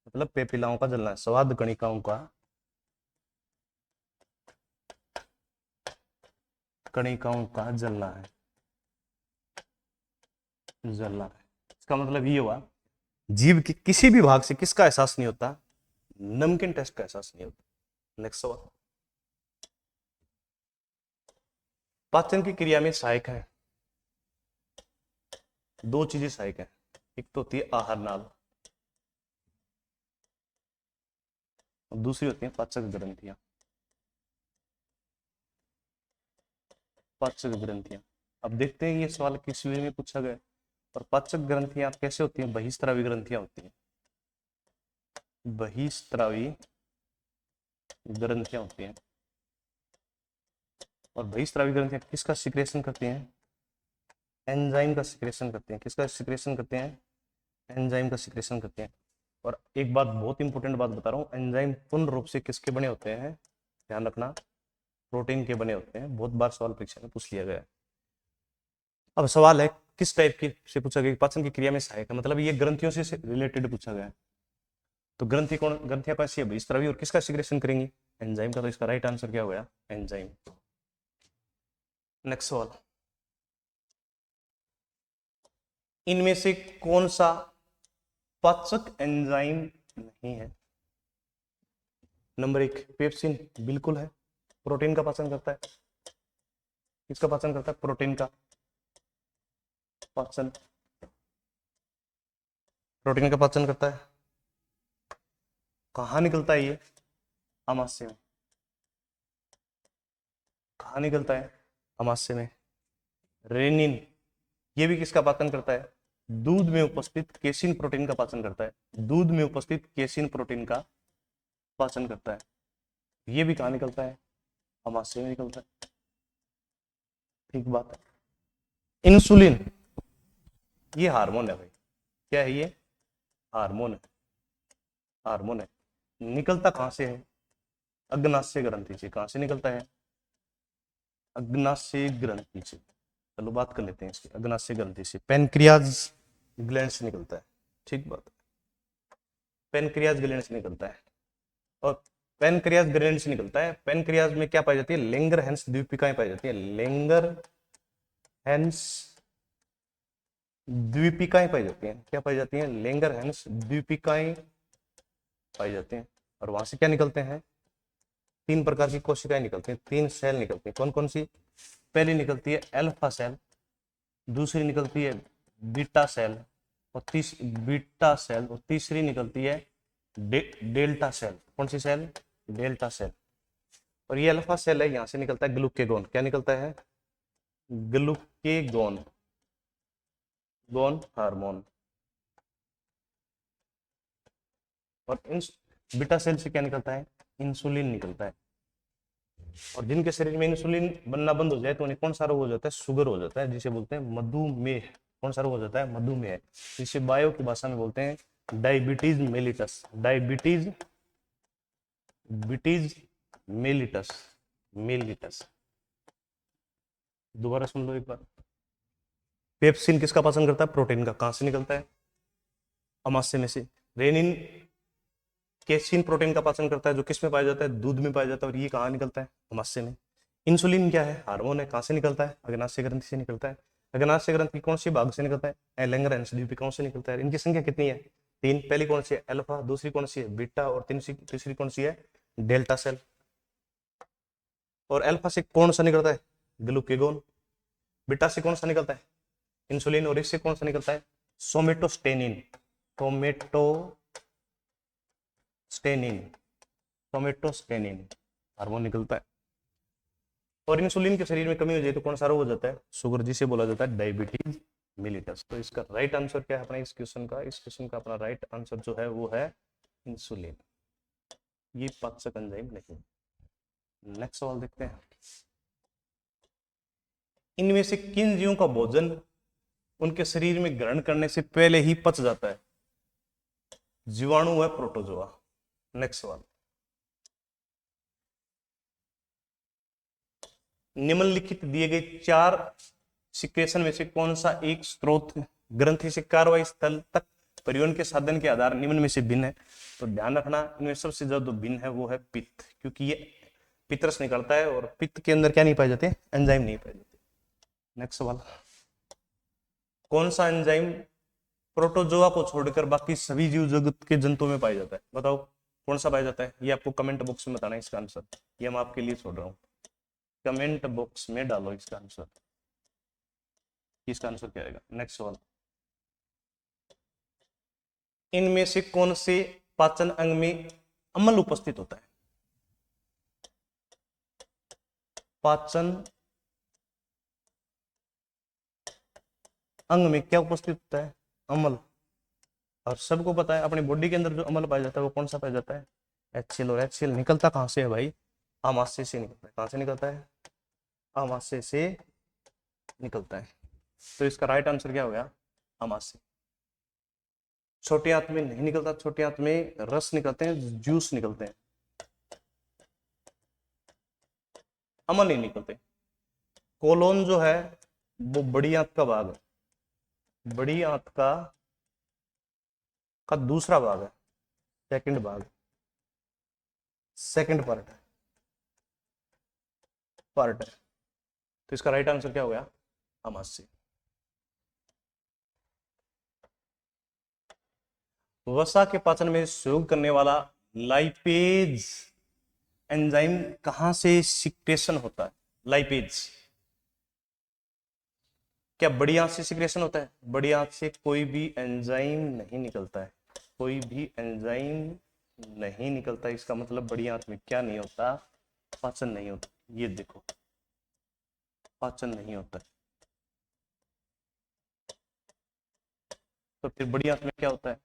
मतलब पेपिलाओं का जलना है। स्वाद कणिकाओं का जलना है, जलना है। इसका मतलब ये हुआ, जीव के किसी भी भाग से किसका एहसास नहीं होता? नमकीन टेस्ट का एहसास नहीं होता। नेक्स्ट सवाल। पाचन की क्रिया में सहायक है, दो चीजें सहायक है। एक तो होती है आहार नाल, और दूसरी होती है पाचक ग्रंथियां। पाचक ग्रंथियां। अब देखते हैं ये सवाल किस वे में पूछा गया। और पाचक ग्रंथियां कैसे होती हैं? बहिस्त्रावी ग्रंथियां होती हैं, बहिस्त्रावी ग्रंथियां होती हैं। और बहिस्त्रावी ग्रंथियां किसका सिक्रेशन करती हैं? एंजाइम का सिक्रेशन करते हैं। किसका सिक्रेशन करते हैं? एंजाइम का सिक्रेशन करते हैं। और एक बात, बहुत इंपॉर्टेंट बात बता रहा हूँ, एंजाइम पूर्ण रूप से किसके बने होते हैं? ध्यान रखना, प्रोटीन के बने होते हैं। बहुत बार सवाल परीक्षा में पूछ लिया गया है। अब सवाल है किस टाइप की से पूछा गया? पाचन की क्रिया में सहायक है, मतलब ये ग्रंथियों से रिलेटेड पूछा गया है। तो ग्रंथियां कैसी है? बहिस्त्रावी। और किसका सिक्रेशन करेंगी? एंजाइम का। तो इसका राइट आंसर क्या होगा? एंजाइम। नेक्स्ट सवाल। इनमें से कौन सा पाचक एंजाइम नहीं है? नंबर 1 पेप्सिन, बिल्कुल है, प्रोटीन का पाचन करता है। किसका पाचन करता है? प्रोटीन का पाचन, प्रोटीन का पाचन करता है। कहां निकलता है ये? अमाशय में। कहां निकलता है? अमाशय में। रेनिन, ये भी किसका पाचन करता है? दूध में उपस्थित केसिन प्रोटीन का पाचन करता है। दूध में उपस्थित केसिन प्रोटीन का पाचन करता है। ये भी कहां निकलता है? अमाशय में निकलता है। ठीक बात है। इंसुलिन, ये हार्मोन है भाई। क्या है ये? हार्मोन है, हार्मोन है। निकलता कहां से है? अग्नाशय ग्रंथि से। कहां से निकलता है? अग्नाशय ग्रंथि से। चलो बात कर लेते हैं इसकी। अग्नाशय ग्रंथि से पेनक्रियाज ग्लैंड से निकलता है। ठीक बात है, पेनक्रियाज ग्लैंड से निकलता है। और पेनक्रियाज ग्लैंड से निकलता है। पेनक्रियाज में क्या पाई जाती है? लेंगर-हैंस द्वीपिकाएं पाई जाती है। लेंगर-हैंस द्वीपिकाएं पाई जाती हैं। क्या पाई जाती हैं? लेंगर-हैंस द्वीपिकाएं पाई जाती हैं। और वहां से क्या निकलते हैं? 3 प्रकार की कोशिकाएं निकलती हैं, 3 सेल निकलती हैं। कौन कौन सी? पहली निकलती है अल्फा सेल, दूसरी निकलती है बीटा सेल, और तीसरी निकलती है डेल्टा सेल। कौन सी सेल? Delta cell. और ये अल्फा सेल है, यहां से निकलता है ग्लूकेगोन। क्या निकलता है? ग्लूकेगोन, गोन हार्मोन। और बीटा सेल से क्या निकलता है? इंसुलिन निकलता है। और जिनके शरीर में इंसुलिन बनना बंद हो जाए तो उन्हें कौन सा रोग हो जाता है? शुगर हो जाता है, जिसे बोलते हैं मधुमेह। कौन सा रोग हो जाता है? मधुमेह। जिसे बायो की भाषा में बोलते हैं डायबिटीज मेलिटस। डायबिटीज बिटीज मेलिटस, मेलिटस। दोबारा सुन लो एक बार। पेप्सिन किसका पाचन करता है? प्रोटीन का। कहां से निकलता है? अमाशय में से। रेनिन केसिन प्रोटीन का पाचन करता है, जो किस में पाया जाता है? दूध में पाया जाता है। और ये कहाँ निकलता है? अमाशय में। इंसुलिन क्या है? हार्मोन है। कहां से निकलता है? अग्नाशय ग्रंथि से निकलता है। अग्नाशय ग्रंथि कौन सी भाग से निकलता है? लैंगरेंस द्वीप कौन से निकलता है? इनकी संख्या कितनी है? 3। पहली कौन सी है? अल्फा। दूसरी कौन सी है? बीटा। और तीसरी कौन सी है? Delta cell. और अल्फा से कौन सा निकलता है? ग्लूकेगोन। बीटा से कौन सा निकलता है? इंसुलिन। और इससे कौन सा निकलता है? सोमेटोस्टेनिन। टोमेटोस्टेनिन, टोमेटोस्टेनिन हार्मोन निकलता है। और इंसुलिन के शरीर में कमी हो जाए तो कौन सा रोग हो जाता है? शुगर, जिसे बोला जाता है डायबिटीज मिलिटस। तो इसका राइट आंसर क्या है अपना इस क्वेश्चन का? इस क्वेश्चन का अपना राइट आंसर जो है वो है इंसुलिन। ये पाचक एंजाइम नहीं। नेक्स्ट सवाल देखते हैं। इनमें से किन जीवों का भोजन उनके शरीर में ग्रहण करने से पहले ही पच जाता है? जीवाणु है प्रोटोजोआ। नेक्स्ट सवाल। निम्नलिखित दिए गए 4 सिक्रेशन में से कौन सा एक स्रोत ग्रंथि से कार्रवाई स्थल तक परिवहन के साधन के आधार निम्न में से भिन्न है? तो ध्यान रखना, इनमें सबसे ज्यादा भिन्न है वो है पित्त, क्योंकि ये पितरस निकलता है और पित्त के अंदर क्या नहीं पाए जाते? एंजाइम नहीं पाए जाते। नेक्स्ट सवाल। कौन सा एंजाइम प्रोटोजोआ को छोड़कर बाकी सभी जीव जगत के जंतुओं में पाया जाता है? बताओ कौन सा पाया जाता है? ये आपको कमेंट बॉक्स में बताना है इसका आंसर। ये मैं आपके लिए छोड़ रहा हूं, कमेंट बॉक्स में डालो इसका आंसर। इसका आंसर क्या आएगा? नेक्स्ट सवाल। इनमें से कौन से पाचन अंग में अम्ल उपस्थित होता है? पाचन अंग में क्या उपस्थित होता है? अम्ल। और सबको पता है अपनी बॉडी के अंदर जो अम्ल पाया जाता है वो कौन सा पाया जाता है? HCl। और HCl निकलता कहां से है भाई? आमाशय से निकलता है। कहां से निकलता है? आमाशय से निकलता है। तो इसका राइट आंसर क्या हो गया? आमाशय। छोटे आंत में नहीं निकलता, छोटे आंत में रस निकलते हैं, जूस निकलते हैं, अम्ल नहीं निकलते। कोलोन जो है वो बड़ी आंत का भाग है, बड़ी आंत का दूसरा भाग है, सेकंड भाग, सेकंड पार्ट है। तो इसका राइट आंसर क्या हो गया? आमाशय। वसा के पाचन में सहयोग करने वाला लाइपेज एंजाइम कहां से सिक्रेशन होता है? लाइपेज क्या बड़ी आंत से सिक्रेशन होता है? बड़ी आंत से कोई भी एंजाइम नहीं निकलता है, कोई भी एंजाइम नहीं निकलता। इसका मतलब बड़ी आंत में क्या नहीं होता? पाचन नहीं होता। ये देखो, पाचन नहीं होता। तो फिर बड़ी आंत में क्या होता है?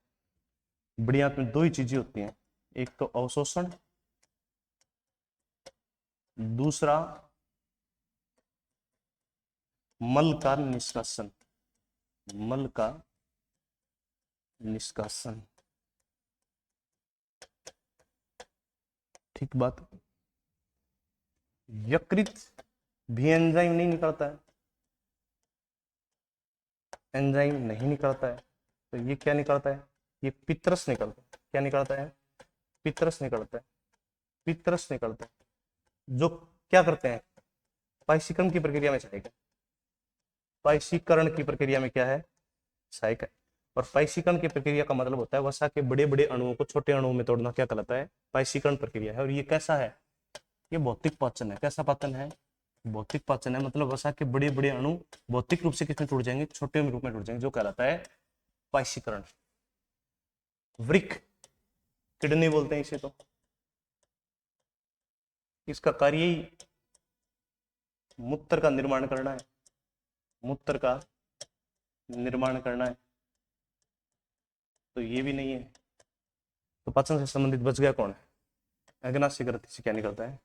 बड़ी आंत में 2 ही चीजें होती हैं, एक तो अवशोषण, दूसरा मल का निष्कासन। मल का निष्कासन, ठीक बात। यकृत भी एंजाइम नहीं निकलता है, एंजाइम नहीं निकलता है। तो ये क्या निकलता है? ये पित्रस निकलता है। क्या निकलता है? पित्रस निकलता है, पित्रस निकलता है। जो क्या करते हैं? पाइसीकरण की प्रक्रिया में सहायक है। पाइसीकरण की प्रक्रिया में क्या है? सहायक है। और पाइसीकरण की प्रक्रिया का मतलब होता है वसा के बड़े बड़े अणुओं को छोटे अणुओं में तोड़ना। क्या कहलाता है? पाइसीकरण प्रक्रिया है। और ये कैसा है? ये भौतिक पाचन है। कैसा पाचन है? भौतिक पाचन है। मतलब वसा के बड़े बड़े अणु भौतिक रूप से किसमें टूट जाएंगे? छोटे रूप में टूट जाएंगे, जो कहलाता है पाइसीकरण। वृक्क, किडनी बोलते हैं इसे। तो इसका कार्य ही मूत्र का निर्माण करना है, मूत्र का निर्माण करना है, तो ये भी नहीं है। तो पाचन से संबंधित बच गया कौन है? अग्नाशय ग्रंथि से क्या निकलता है?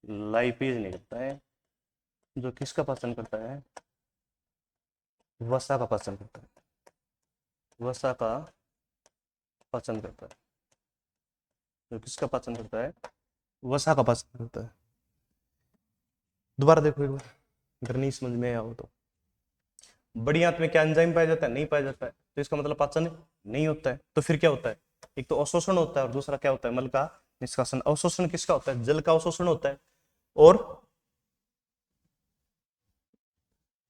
लाइपेज निकलता है, जो किसका पाचन करता है? वसा का पाचन करता है, वसा का पाचन करता है, जो किसका पाचन करता है? वसा का पाचन करता है। दोबारा देखो एक बार, अगर नहीं समझ में आया हो तो। बड़ी आंत में क्या एंजाइम पाया जाता है? नहीं पाया जाता है, तो इसका मतलब पाचन नहीं होता है। तो फिर क्या होता है? एक तो अवशोषण होता है और दूसरा क्या होता है? मल का निष्कासन। अवशोषण किसका होता है? जल का अवशोषण होता है, और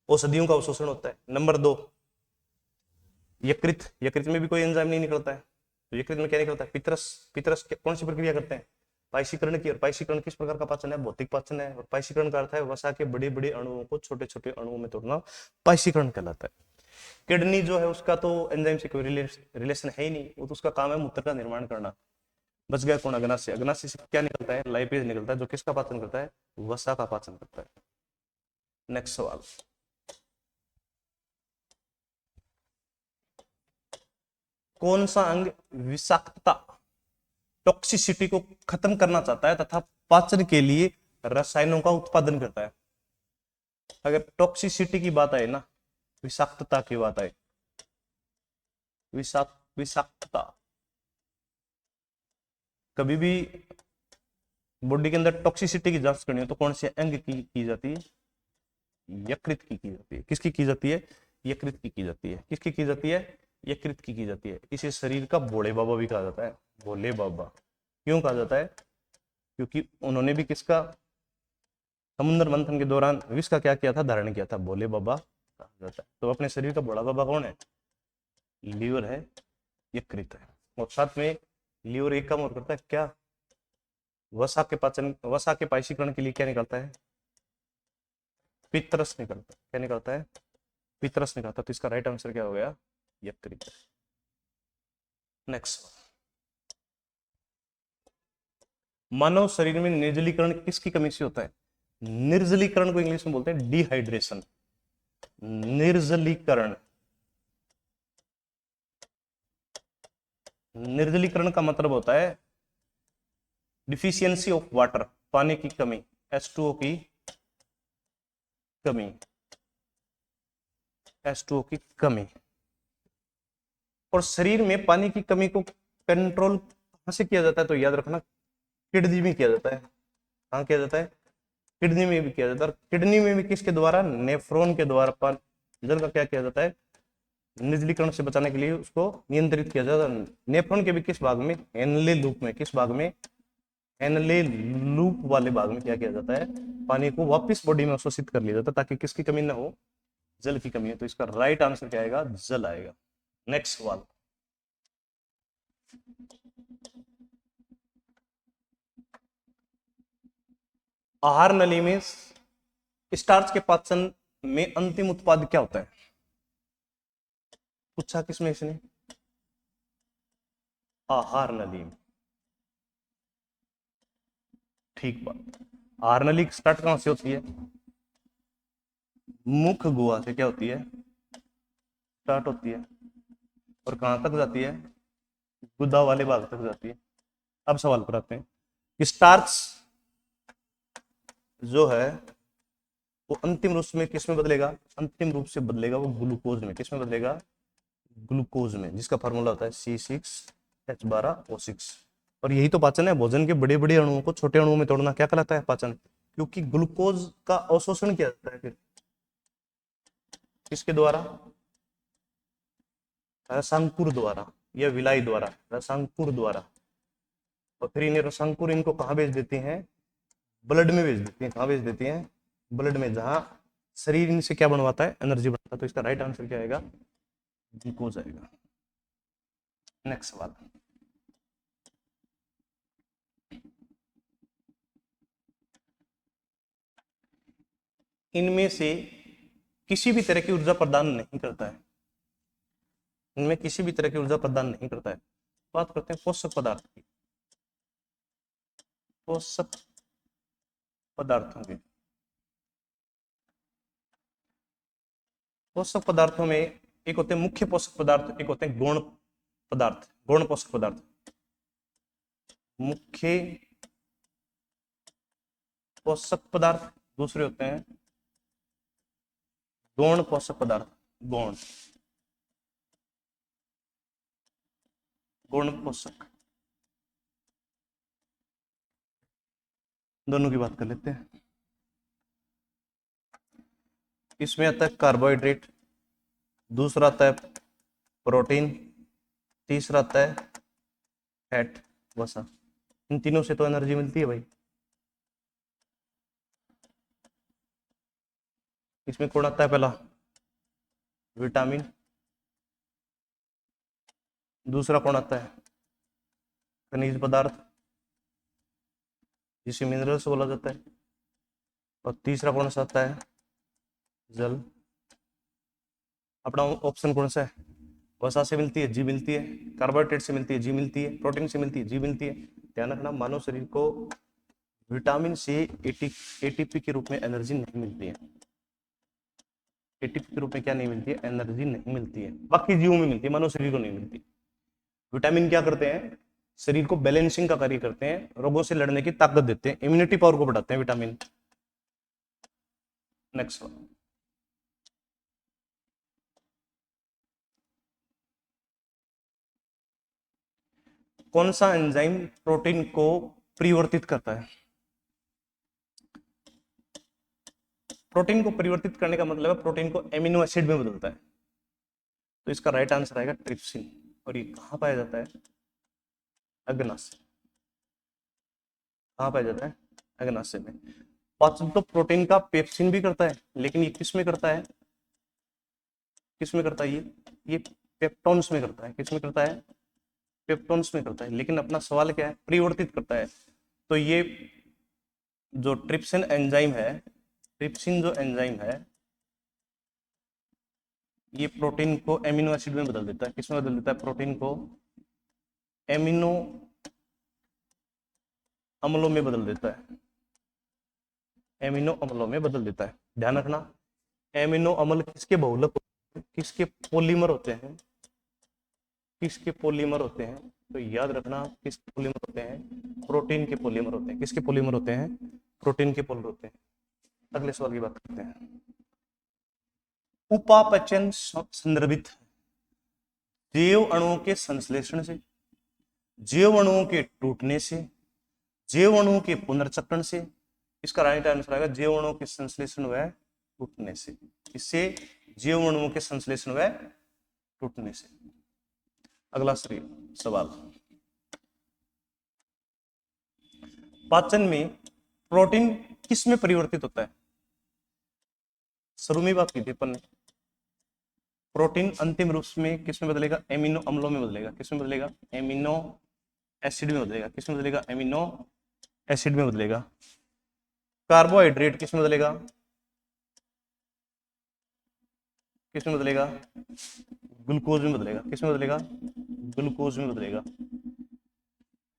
औषधियों का अवशोषण होता है। नंबर 2, यकृत। यकृत में भी कोई एंजाइम नहीं निकलता है, तो यकृत में क्या निकलता है? पितरस। पितरस कौन सी प्रक्रिया करते हैं? पाइशीकरण की। और पाइशीकरण किस प्रकार का पाचन है? भौतिक पाचन है। और पाइशीकरण का अर्थ है वसा के बड़े बड़े अणुओं को छोटे छोटे अणुओं में तोड़ना, पाइशीकरण कहलाता है। किडनी जो है उसका तो एंजाइम से कोई रिलेशन है ही नहीं, वो तो उसका काम है मूत्र का निर्माण करना। बच गया कौन? अग्नाशय। अग्नाशय से क्या निकलता है? लाइपेज निकलता है, जो किसका पाचन करता है? वसा का पाचन करता है। नेक्स्ट सवाल, कौन सा अंग विषाक्तता, टॉक्सिसिटी को खत्म करना चाहता है तथा पाचन के लिए रसायनों का उत्पादन करता है? अगर टॉक्सिसिटी की बात आए ना, विषाक्तता की बात आए, विषाक्तता, कभी भी बॉडी के अंदर टॉक्सिसिटी की जांच करनी हो तो कौन से अंग की जाती है? यकृत की जाती है। किसकी की जाती है? यकृत की जाती है। किसकी की जाती है? यकृत की जाती है। इसे शरीर का भोले बाबा भी कहा जाता है, भोले बाबा। क्यों कहा जाता है? क्योंकि उन्होंने भी किसका समुद्र मंथन के दौरान विष का क्या किया था? धारण किया था। भोले बाबा कहा जाता है। तो अपने शरीर का भोला बाबा कौन है? लीवर है, यकृत है। और साथ में लीवर एक काम और करता है क्या? वसा के पाचन, वसा के पाइशीकरण के लिए क्या निकलता है? पितरस निकलता है। क्या निकलता है? पितरस निकलता है। तो इसका राइट आंसर क्या हो गया? यकृत। नेक्स्ट, मानव शरीर में निर्जलीकरण किसकी कमी से होता है? निर्जलीकरण को इंग्लिश में बोलते हैं डिहाइड्रेशन। निर्जलीकरण, निर्जलीकरण का मतलब होता है डिफिशियंसी ऑफ वाटर, पानी की कमी, H2O की कमी, H2O की कमी। और शरीर में पानी की कमी को कंट्रोल कहां से किया जाता है? तो याद रखना, किडनी में किया जाता है। कहां किया जाता है? किडनी में भी किया जाता है। किडनी में भी किसके द्वारा? नेफ्रॉन के द्वारा जल का क्या किया जाता है? निर्जलीकरण से बचाने के लिए उसको नियंत्रित किया जाता है। नेफ्रॉन के भी किस भाग में? एनले लूप में। किस भाग में? एनले लूप वाले भाग में क्या किया जाता है? पानी को वापस बॉडी में अवशोषित कर लिया जाता है, ताकि किसकी कमी ना हो? जल की कमी है। तो इसका राइट आंसर क्या आएगा? जल आएगा। नेक्स्ट सवाल, आहार नली में स्टार्च के पाचन में अंतिम उत्पाद क्या होता है? पूछा किसमें इसने? आहार नली में। ठीक बात। आहार नली स्टार्ट कहां से होती है? मुख गुहा से क्या होती है? स्टार्ट होती है। और कहां तक जाती है? गुदा वाले भाग तक जाती है। अब सवाल पर आते हैं। स्टार्च जो है वो अंतिम रूप में किस में बदलेगा? अंतिम रूप से बदलेगा वो ग्लूकोज में। किस में बदलेगा? ग्लूकोज में, जिसका फार्मूला होता है C6H12O6। और यही तो पाचन है। भोजन के बड़े बड़े अणुओं को छोटे अणुओं में तोड़ना क्या कहलाता है? पाचन। क्योंकि ग्लूकोज का अवशोषण किया जाता है फिर किसके द्वारा? रसांकुर द्वारा या विलाई द्वारा, रसांकुर द्वारा। और फिर इन्हें रसांकुर इनको कहाँ भेज देते हैं? ब्लड में भेज देती है। कहाँ भेज देती हैं? ब्लड में, जहां शरीर इनसे क्या बनवाता है? एनर्जी बनवाता है। तो इसका राइट आंसर क्या आएगा? ग्लूकोज आएगा। नेक्स्ट सवाल, इनमें से किसी भी तरह की ऊर्जा प्रदान नहीं करता है। इनमें किसी भी तरह की ऊर्जा प्रदान नहीं करता है। बात करते हैं पोषक पदार्थ की। पोषक पदार्थों के, पोषक पदार्थों में एक होते हैं मुख्य पोषक पदार्थ, एक होते हैं गौण पदार्थ, गौण पोषक पदार्थ। मुख्य पोषक पदार्थ, दूसरे होते हैं गौण पोषक पदार्थ। गौण, गौण पोषक, दोनों की बात कर लेते हैं। इसमें आता है कार्बोहाइड्रेट, दूसरा आता है प्रोटीन, तीसरा आता है फैट, वसा। इन तीनों से तो एनर्जी मिलती है भाई। इसमें कौन आता है? पहला विटामिन, दूसरा कौन आता है? खनिज पदार्थ जिसे मिनरल्स बोला जाता है, और तीसरा कौन सा आता है? जल। अपना ऑप्शन कौन सा है? वसा से मिलती है, जी मिलती है, कार्बोहाइड्रेट से मिलती है, जी मिलती है, प्रोटीन से मिलती है, जी मिलती है। ध्यान रखना, मानव शरीर को विटामिन से एटीपी के रूप में एनर्जी नहीं मिलती है। एटीपी के रूप में क्या नहीं मिलती है? एनर्जी नहीं मिलती है। बाकी जीवों में मिलती है, मानव शरीर को नहीं मिलती। विटामिन क्या करते हैं? शरीर को बैलेंसिंग का कार्य करते हैं, रोगों से लड़ने की ताकत देते हैं, इम्यूनिटी पावर को बढ़ाते हैं विटामिन। नेक्स्ट वन, कौन सा एंजाइम प्रोटीन को परिवर्तित करता है? प्रोटीन को परिवर्तित करने का मतलब है प्रोटीन को एमिनो एसिड में बदलता है। तो इसका राइट आंसर आएगा ट्रिप्सिन। और ये कहां पाया जाता है? अग्नाशय। कहां पाया जाता है? अग्नाशय में। पाचन तो प्रोटीन का पेप्सिन भी करता है, लेकिन ये किस में करता है? किस में करता है? ये पेप्टोन्स में करता है। किस में करता है? पेप्टोन्स में करता है। लेकिन अपना सवाल क्या है? परिवर्तित करता है। तो ये जो ट्रिप्सिन एंजाइम है, ट्रिप्सिन जो एंजाइम है, ये प्रोटीन को एमिनो एसिड में बदल देता है। किसमें बदल देता है? प्रोटीन को एमिनो अम्लों में बदल देता है। एमिनो अम्लों में बदल देता है। ध्यान रखना, एमिनो अम्ल किसके बहुलक, किसके पॉलीमर होते हैं? किसके पॉलीमर होते हैं? तो याद रखना, किसके पॉलीमर होते हैं? प्रोटीन के पॉलीमर होते हैं। किसके पॉलीमर होते हैं? प्रोटीन के पॉलीमर होते हैं। अगले सवाल की बात करते हैं। उपापचयन संदर्भित जैव अणुओं के संश्लेषण से, जैव अणुओं के टूटने से, जैव अणुओं के पुनर्चक्रण से। इसका राइट आंसर आएगा जैव अणुओं के संश्लेषण व टूटने से। इससे जैव अणुओं के संश्लेषण व टूटने से। अगला सवाल, पाचन में प्रोटीन किस में परिवर्तित होता है? शुरू में बात की थी अपन ने, प्रोटीन अंतिम रूप में किस में बदलेगा? एमिनो अम्लों में बदलेगा। किस में बदलेगा? एमिनो एसिड में बदलेगा। किस में बदलेगा? एमिनो एसिड में बदलेगा। कार्बोहाइड्रेट किस में बदलेगा? किस में बदलेगा? ग्लूकोज में बदलेगा। किस में बदलेगा? ग्लूकोज में बदलेगा।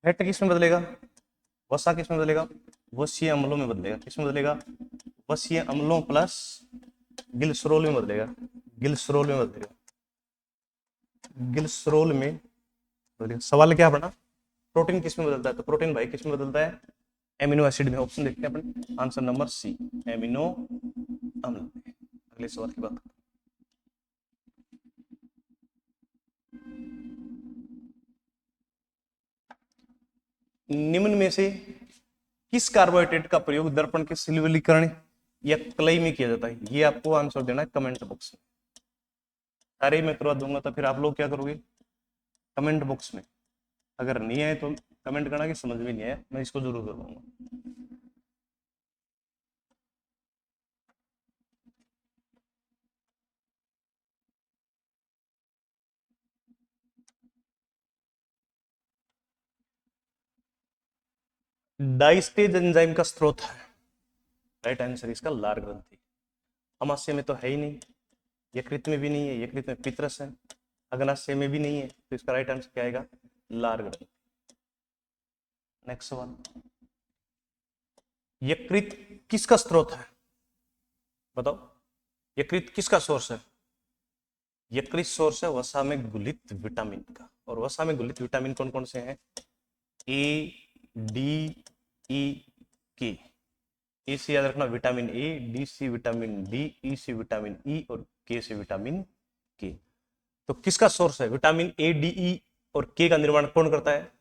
फैट किस में बदलेगा? वसा किस में बदलेगा? वसीय अम्लों में बदलेगा। किस में बदलेगा? वसीय अम्लों प्लस ग्लिसरॉल में बदलेगा। ग्लिसरॉल में बदलेगा। ग्लिसरॉल में बदलेगा। सवाल क्या बना? प्रोटीन किस में बदलता है? तो प्रोटीन भाई किस में बदलता है? एमिनो एसिड में। ऑप्शन देखते हैं अपन, आंसर नंबर सी, एमिनो अम्ल। अगले सवाल की बात, निम्न में से किस कार्बोहाइड्रेट का प्रयोग दर्पण के सिल्वरीकरण या कलई में किया जाता है? ये आपको आंसर देना है कमेंट बॉक्स में। सारे मैं करवा दूंगा, तो फिर आप लोग क्या करोगे? कमेंट बॉक्स में। अगर नहीं आए तो कमेंट करना कि समझ में नहीं आया, मैं इसको जरूर करवाऊंगा। डाइस्टेज एंजाइम का स्रोत है, राइट आंसर इसका लार ग्रंथि। अमाशय में तो है ही नहीं, यकृत में भी नहीं है, यकृत में पित्रस है, अग्नाशय में भी नहीं है, तो इसका राइट आंसर क्या आएगा? लार ग्रंथि। नेक्स्ट सवाल, यकृत किसका स्रोत है? बताओ, यकृत किसका सोर्स है? यकृत सोर्स है वसा में घुलित विटामिन का। और वसा में घुलित विटामिन कौन कौन से हैं? ए, डी, ई, के। ए से याद रखना विटामिन ए, डी से विटामिन डी, ई से विटामिन ई और के से विटामिन के। तो किसका सोर्स है? विटामिन ए, डी, ई और के का निर्माण कौन करता है?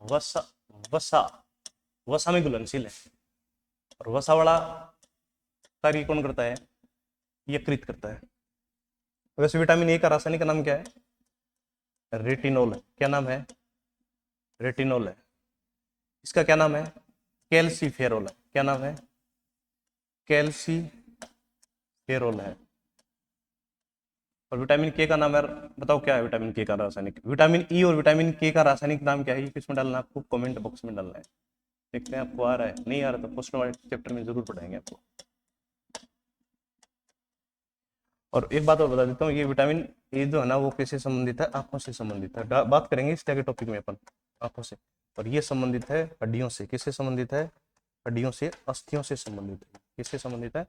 वसा। वसा वसा में घुलनशील है। और वसा वाला कार्य कौन करता है? यकृत करता है। वैसे विटामिन ए का रासायनिक नाम क्या है? रेटिनोल है। क्या नाम है? रेटिनोल है। इसका क्या नाम है? कैल्सीफेरोल है। क्या नाम है? कैल्सीफेरोल है। और विटामिन के का नाम है, बताओ क्या है विटामिन के का रासायनिक? विटामिन ई और विटामिन के का रासायनिक नाम क्या है? ये किसमें डालना है आपको? कमेंट बॉक्स में डालना है। देखते हैं आपको आ रहा है, नहीं आ रहा तो पोस्ट वाले चैप्टर में जरूर पढ़ाएंगे आपको। और एक बात और बता देता हूँ, ये विटामिन ए जो है ना वो कैसे संबंधित है? आंखों से संबंधित है। बात करेंगे इस के टॉपिक में अपन आंखों से। और ये संबंधित है हड्डियों से। किससे संबंधित है? हड्डियों से, अस्थियों से संबंधित है। किससे संबंधित है?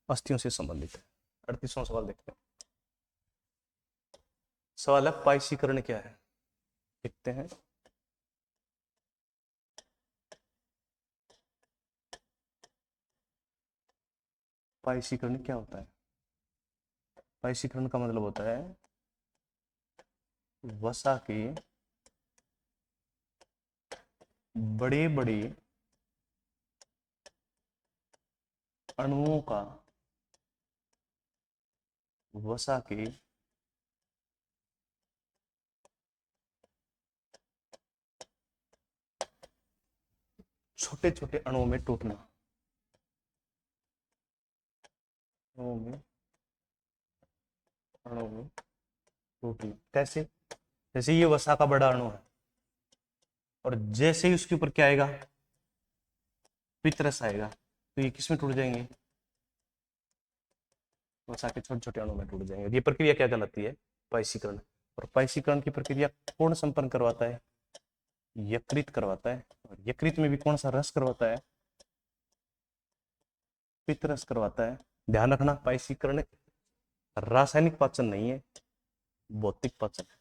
अस्थियों से संबंधित है। 38वां सवाल देखते हैं। सवाल है पाइसीकरण क्या है? देखते हैं। पाइसीकरण क्या होता है? पाइसीकरण का मतलब होता है वसा के बड़े बड़े अणुओं का वसा के छोटे छोटे अणुओं में टूटना। अणुओं में टूटना कैसे? जैसे ये वसा का बड़ा अणु है और जैसे ही उसके ऊपर क्या आएगा? पितरस आएगा, तो ये किसमें टूट जाएंगे? वसा के छोटे छोटे अणु में टूट जाएंगे। ये प्रक्रिया क्या कहलाती है? पाइसीकरण। और पाइसीकरण की प्रक्रिया कौन संपन्न करवाता है? यकृत करवाता है। और यकृत में भी कौन सा रस करवाता है? पितरस करवाता है। ध्यान रखना, पाइसीकरण रासायनिक पाचन नहीं है, भौतिक पाचन है।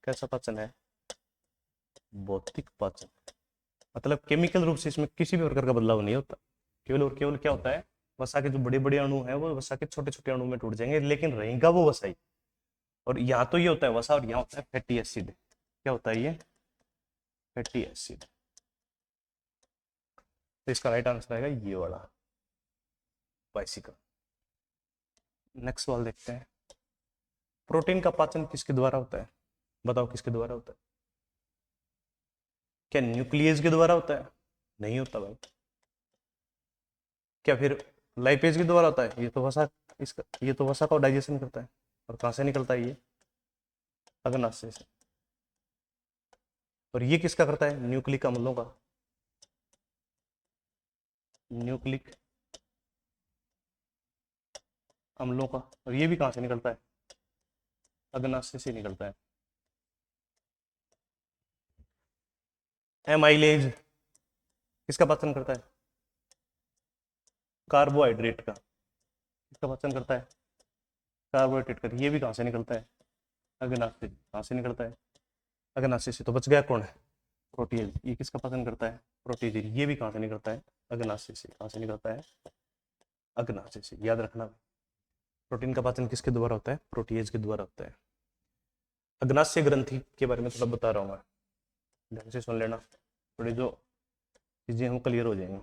कैसा पाचन है? भौतिक पाचन। मतलब केमिकल रूप से इसमें किसी भी प्रकार का बदलाव नहीं होता। केवल और केवल क्या होता है? वसा के जो बड़े बड़े अणु हैं वो वसा के छोटे छोटे अणु में टूट जाएंगे, लेकिन रहेगा वो वसा ही। और यहाँ तो ये होता है वसा और यहाँ होता है फैटी एसिड। क्या होता है ये? Fatty acid. तो इसका राइट आंसर आएगा ये वाला, पाइसीकरण। नेक्स्ट सवाल देखते हैं। प्रोटीन का पाचन किसके द्वारा होता है? बताओ किसके द्वारा होता है? क्या न्यूक्लियस के द्वारा होता है? नहीं होता भाई। क्या फिर लाइपेज के द्वारा होता है? ये तो वसा, इसका ये तो वसा का डाइजेशन करता है। और कहां से निकलता है? ये अग्नाशय से। और ये किसका करता है? न्यूक्लिक अम्लों का। न्यूक्लिक अम्लों का। और ये भी कहां से निकलता है? अग्नाशय से निकलता है। एमाइलेज किसका पाचन करता है? कार्बोहाइड्रेट का। किसका पाचन करता है? कार्बोहाइड्रेट का। ये भी कहां से निकलता है? अग्नाशय। कहां से निकलता है? अग्नाशय से। तो बच गया कौन है? प्रोटीज। ये किसका पाचन करता है? प्रोटीज। ये भी कहां से निकलता है? अग्नाशय से। कहां से निकलता है? अग्नाशय से। याद रखना, प्रोटीन का पाचन किसके द्वारा होता है? प्रोटीज के द्वारा होता है। अग्नाशय ग्रंथि के बारे में थोड़ा बता रहा हूँ मैं, ढंग से सुन लेना, थोड़ी जो चीजें हम क्लियर हो जाएंगी।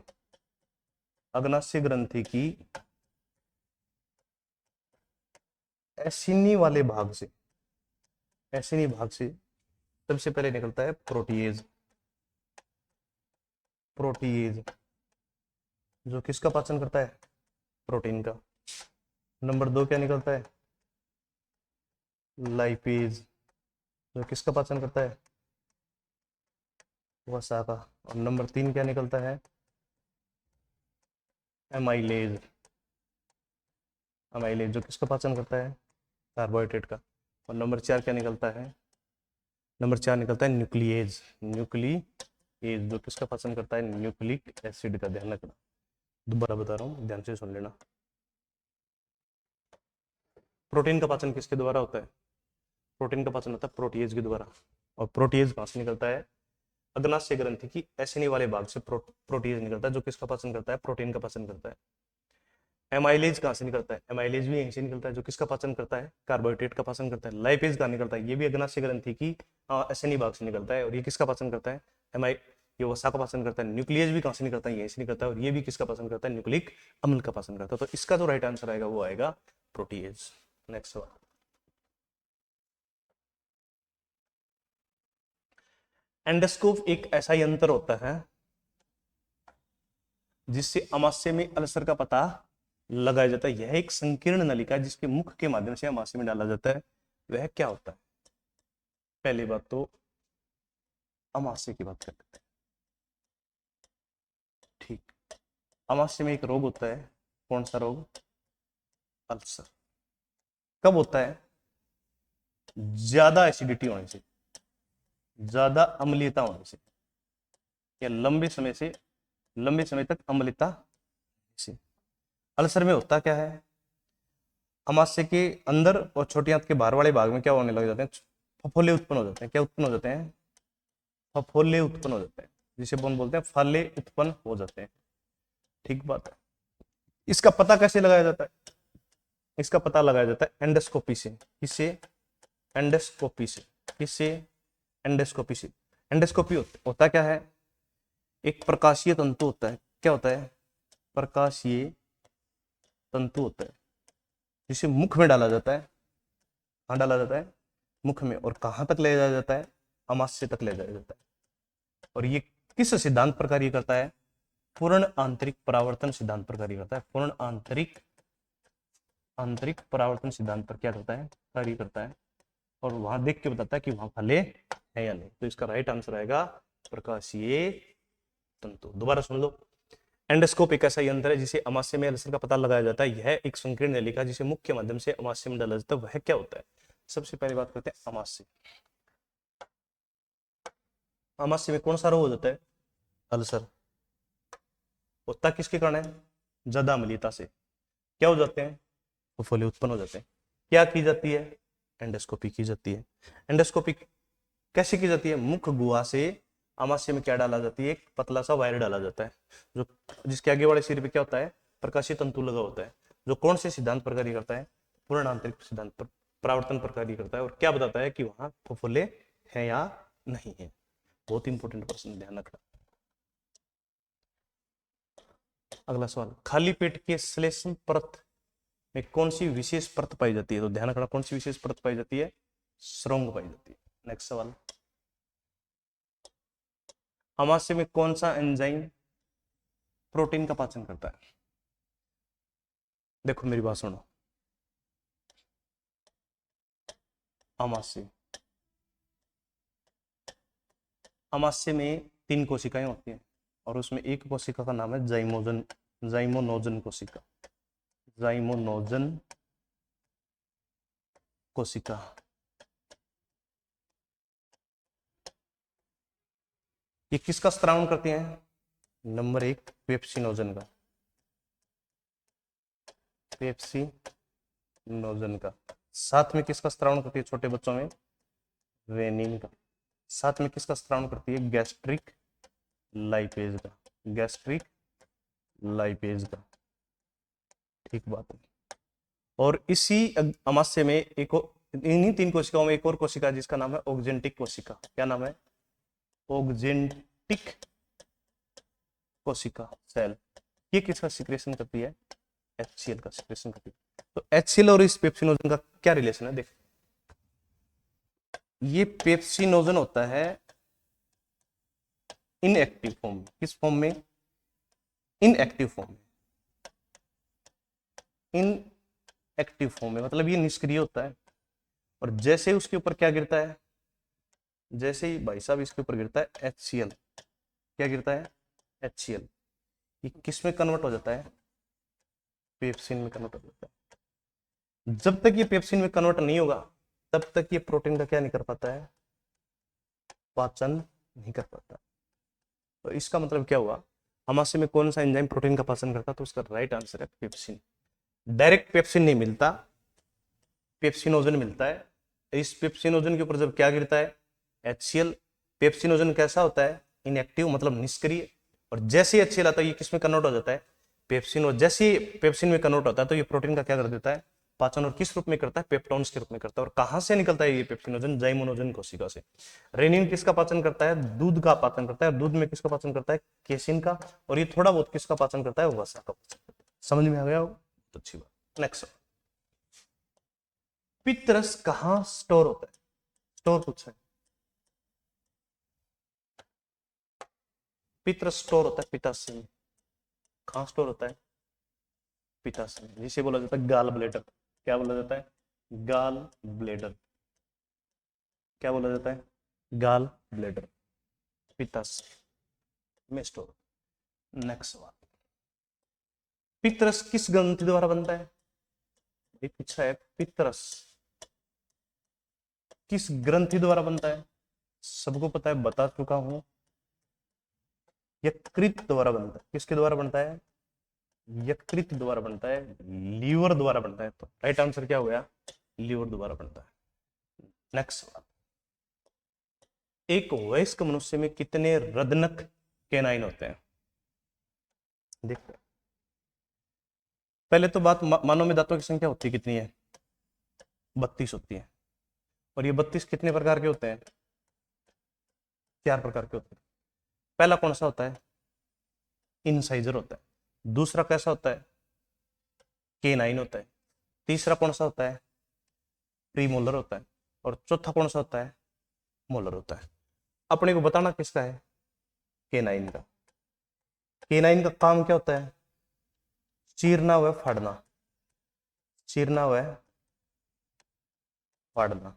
अग्नाशय ग्रंथि की एसिनी वाले भाग से, एसिनी भाग से सबसे पहले निकलता है प्रोटीज। प्रोटीज जो किसका पाचन करता है? प्रोटीन का। नंबर 2 क्या निकलता है? लाइपेज जो किसका पाचन करता है? वसा का। और नंबर 3 क्या निकलता है? एमाइलेज। एमाइलेज जो किसका पाचन करता है? कार्बोहाइड्रेट का। और नंबर 4 क्या निकलता है? नंबर 4 निकलता है न्यूक्लिएज। न्यूक्लिएज जो किसका पाचन करता है? न्यूक्लिक एसिड का। ध्यान रखना, दोबारा बता रहा हूँ, ध्यान से सुन लेना। प्रोटीन का पाचन किसके द्वारा होता है? प्रोटीन का पाचन होता है प्रोटीएज के द्वारा। और प्रोटीएज कहाँ से निकलता है? अग्नाशय ग्रंथि की एसिनी वाले भाग से प्रोटीएज निकलता है, जो किसका पाचन करता है? प्रोटीन का पाचन करता है। एमाइलेज कहाँ से निकलता है? एमाइलेज भी यहीं से निकलता है, जो किसका पाचन करता है? कार्बोहाइड्रेट का पाचन करता है। लाइपेज कहाँ निकलता है? ये भी अग्नाशय ग्रंथि की एसिनी भाग से निकलता है, और ये किसका पाचन करता है? ये वसा का पाचन करता है। न्यूक्लियस भी कहाँ से निकलता है? यहीं से निकलता है, और ये भी किसका पाचन करता है? न्यूक्लिक अम्ल का पाचन करता है। तो इसका जो राइट आंसर आएगा वो आएगा प्रोटीएज। नेक्स्ट सवाल। एंडोस्कोप एक ऐसा यंत्र होता है जिससे अमाशय में अल्सर का पता लगाया जाता है। यह एक संकीर्ण नलिका है जिसके मुख के माध्यम से अमाशय में डाला जाता है। वह क्या होता है? पहली बात तो अमाशय की बात करते हैं। ठीक, अमाशय में एक रोग होता है। कौन सा रोग? अल्सर। कब होता है? ज्यादा एसिडिटी होने से, ज्यादा अम्लीयता होने से, या लंबे समय तक अम्लता से। अल्सर में होता क्या है? अमाशय के अंदर और छोटी आंत के बाहर वाले भाग में क्या होने लग जाते हैं? फफोले उत्पन्न हो जाते हैं। क्या उत्पन्न हो जाते हैं? फफोले उत्पन्न हो जाते हैं, जिसे अपन बोलते हैं फले उत्पन्न हो जाते हैं। ठीक बात है। इसका पता कैसे लगाया जाता है? इसका पता लगाया जाता है एंडोस्कोपी से। किससे? एंडोस्कोपी से। किससे? एंडोस्कोपी से। एंडोस्कोपी होता क्या है? एक प्रकाशीय तंतु होता है। क्या होता है? प्रकाशीय तंतु होता है, जिसे मुख में डाला जाता है। कहाँ डाला जाता है? मुख में। और कहां तक ले जाया जाता है? अमाशय तक ले जाया जाता है। और ये किस सिद्धांत पर कार्य करता है? पूर्ण आंतरिक परावर्तन सिद्धांत पर कार्य करता है। पूर्ण आंतरिक परावर्तन सिद्धांत पर क्या करता है? कार्य करता है। और वहां देख के बताता है कि वहां फले है या नहीं। तो इसका राइट आंसर आएगा प्रकाशीय तंतु। दोबारा सुन लो। एंडोस्कोप एक ऐसा यंत्र है जिसे अमाशय में अल्सर का पता लगाया जाता है। यह एक संकीर्ण नलिका जिसे मुख के माध्यम से अमाशय में डाला जाता है। वह क्या होता है? सबसे पहली बात करते हैं अमाशय। अमाशय में कौन सा रोग हो जाता है? अल्सर। होता किसके कारण है? ज्यादा अम्लीयता से। क्या हो जाते हैं? फफोले उत्पन्न हो जाते हैं। क्या की जाती है? एंडोस्कोपी की जाती है। एंडोस्कोपी कैसे की जाती है? मुख गुहा से अमाशय में क्या डाला जाती है? एक पतला सा वायर डाला जाता है, जो जिसके आगे वाले सिर पे क्या होता है? प्रकाशीय तंतु लगा होता है, जो कौन से सिद्धांत पर कार्य करता है? पूर्ण आंतरिक सिद्धांत पर, परावर्तन पर कार्य करता है। और क्या बताता है कि वहां फफोले हैं या नहीं है। बहुत इंपॉर्टेंट प्रश्न, ध्यान रखना। अगला सवाल। खाली पेट के श्लेष्म परत में कौन सी विशेष परत पाई जाती है? तो ध्यान रखना, कौन सी विशेष परत पाई जाती है? श्रृंग पाई जाती है। नेक्स्ट सवाल। अमाशय में कौन सा एंजाइम प्रोटीन का पाचन करता है? देखो मेरी बात सुनो। अमाशय में 3 कोशिकाएं होती हैं, और उसमें एक कोशिका का नाम है जाइमोनोजन कोशिका। जाइमोनोजन कोशिका। ये किसका स्त्रावण करती हैं? नंबर 1 पेप्सिनोजन का। पेप्सिनोजन का। साथ में किसका स्त्रावण करती है छोटे बच्चों में? वेनिन का। साथ में किसका स्त्रावण करती है? गैस्ट्रिक लाइपेज का। गैस्ट्रिक लाइपेज का। ठीक बात है। और इसी अमाशय में इन्हीं 3 कोशिकाओं में एक और कोशिका जिसका नाम है ऑक्जेंटिक कोशिका। क्या नाम है? ऑक्जेंटिक कोशिका सेल। ये किसका सिक्रेशन करती है? HCl का सिक्रेशन करती है। तो HCl और इस पेप्सिनोजन का क्या रिलेशन है? देख, ये पेप्सिनोजन होता है इनएक्टिव फॉर्म में। किस फॉर्म में? इनएक्टिव फॉर्म में। इनएक्टिव फॉर्म में मतलब ये निष्क्रिय होता है। और जैसे उसके ऊपर क्या गिरता है? जैसे ही भाई साहब इसके ऊपर गिरता है HCl। क्या गिरता है? HCl। ये किस में कन्वर्ट हो जाता है? पेप्सिन में कन्वर्ट हो जाता है। जब तक ये पेप्सिन में कन्वर्ट नहीं होगा तब तक ये प्रोटीन का क्या नहीं कर पाता है? पाचन नहीं कर पाता। तो इसका मतलब क्या हुआ? अमाशय में कौन सा एंजाइम प्रोटीन का पाचन करता है? तो उसका राइट आंसर है पेप्सिन। डायरेक्ट पेप्सिन नहीं मिलता, पेप्सिनोजन मिलता है। इस पेप्सिनोजन के ऊपर जब क्या गिरता है? HCl। पेप्सिनोजन कैसा होता है? इनएक्टिव, मतलब निष्क्रिय। और जैसे ही HCl आता है ये किस में कन्वर्ट हो जाता है? पेप्सिन। और जैसे ही पेप्सिन में कन्वर्ट होता है तो ये प्रोटीन का क्या कर देता है? पाचन। और किस रूप में करता है? पेप्टोन्स के रूप में करता है। और कहां से निकलता है ये पेप्सिनोजन? जाइमोनोजन कोशिका से। रेनिन किसका पाचन करता है? दूध का पाचन करता है। दूध में किसका पाचन करता है? केसिन का। और ये थोड़ा बहुत किसका पाचन करता है? वसा का पाचन करता है। समझ में आ गया? तो अच्छी बात। नेक्स्ट, पित्तरस कहां स्टोर होता है? स्टोर पूछा है। पित्तरस स्टोर होता है पित्ताशय में। कहां स्टोर होता है? पित्ताशय में, जिसे बोला जाता है गाल ब्लेडर। क्या बोला जाता है? Gall bladder. क्या बोला जाता है? गाल ब्लेडर, पित्ताशय में स्टोर। नेक्स्ट सवाल, पित्तरस किस ग्रंथि द्वारा बनता है? ये पूछा है, पित्तरस किस ग्रंथि द्वारा बनता है? सबको पता है, बता चुका हूं। यकृत द्वारा बनता है। किसके द्वारा बनता है? यकृत द्वारा बनता है, लीवर द्वारा बनता है। तो राइट आंसर क्या हो गया? लीवर द्वारा बनता है। नेक्स्ट सवाल, एक वयस्क मनुष्य में कितने रदनक केनाइन होते हैं? देखते हैं। पहले तो बात, मानव में दांतों की संख्या होती कितनी है? 32 होती है। और ये 32 कितने प्रकार के होते हैं? 4 प्रकार के होते हैं। पहला कौन सा होता है? इनसाइजर होता है। दूसरा कैसा होता है? केनाइन होता है। तीसरा कौन सा होता है? प्रीमोलर होता है। और चौथा कौन सा होता है? मोलर होता है। अपने को बताना किसका है? केनाइन का। केनाइन का काम क्या होता है? चीरना व फाड़ना। चीरना व फाड़ना।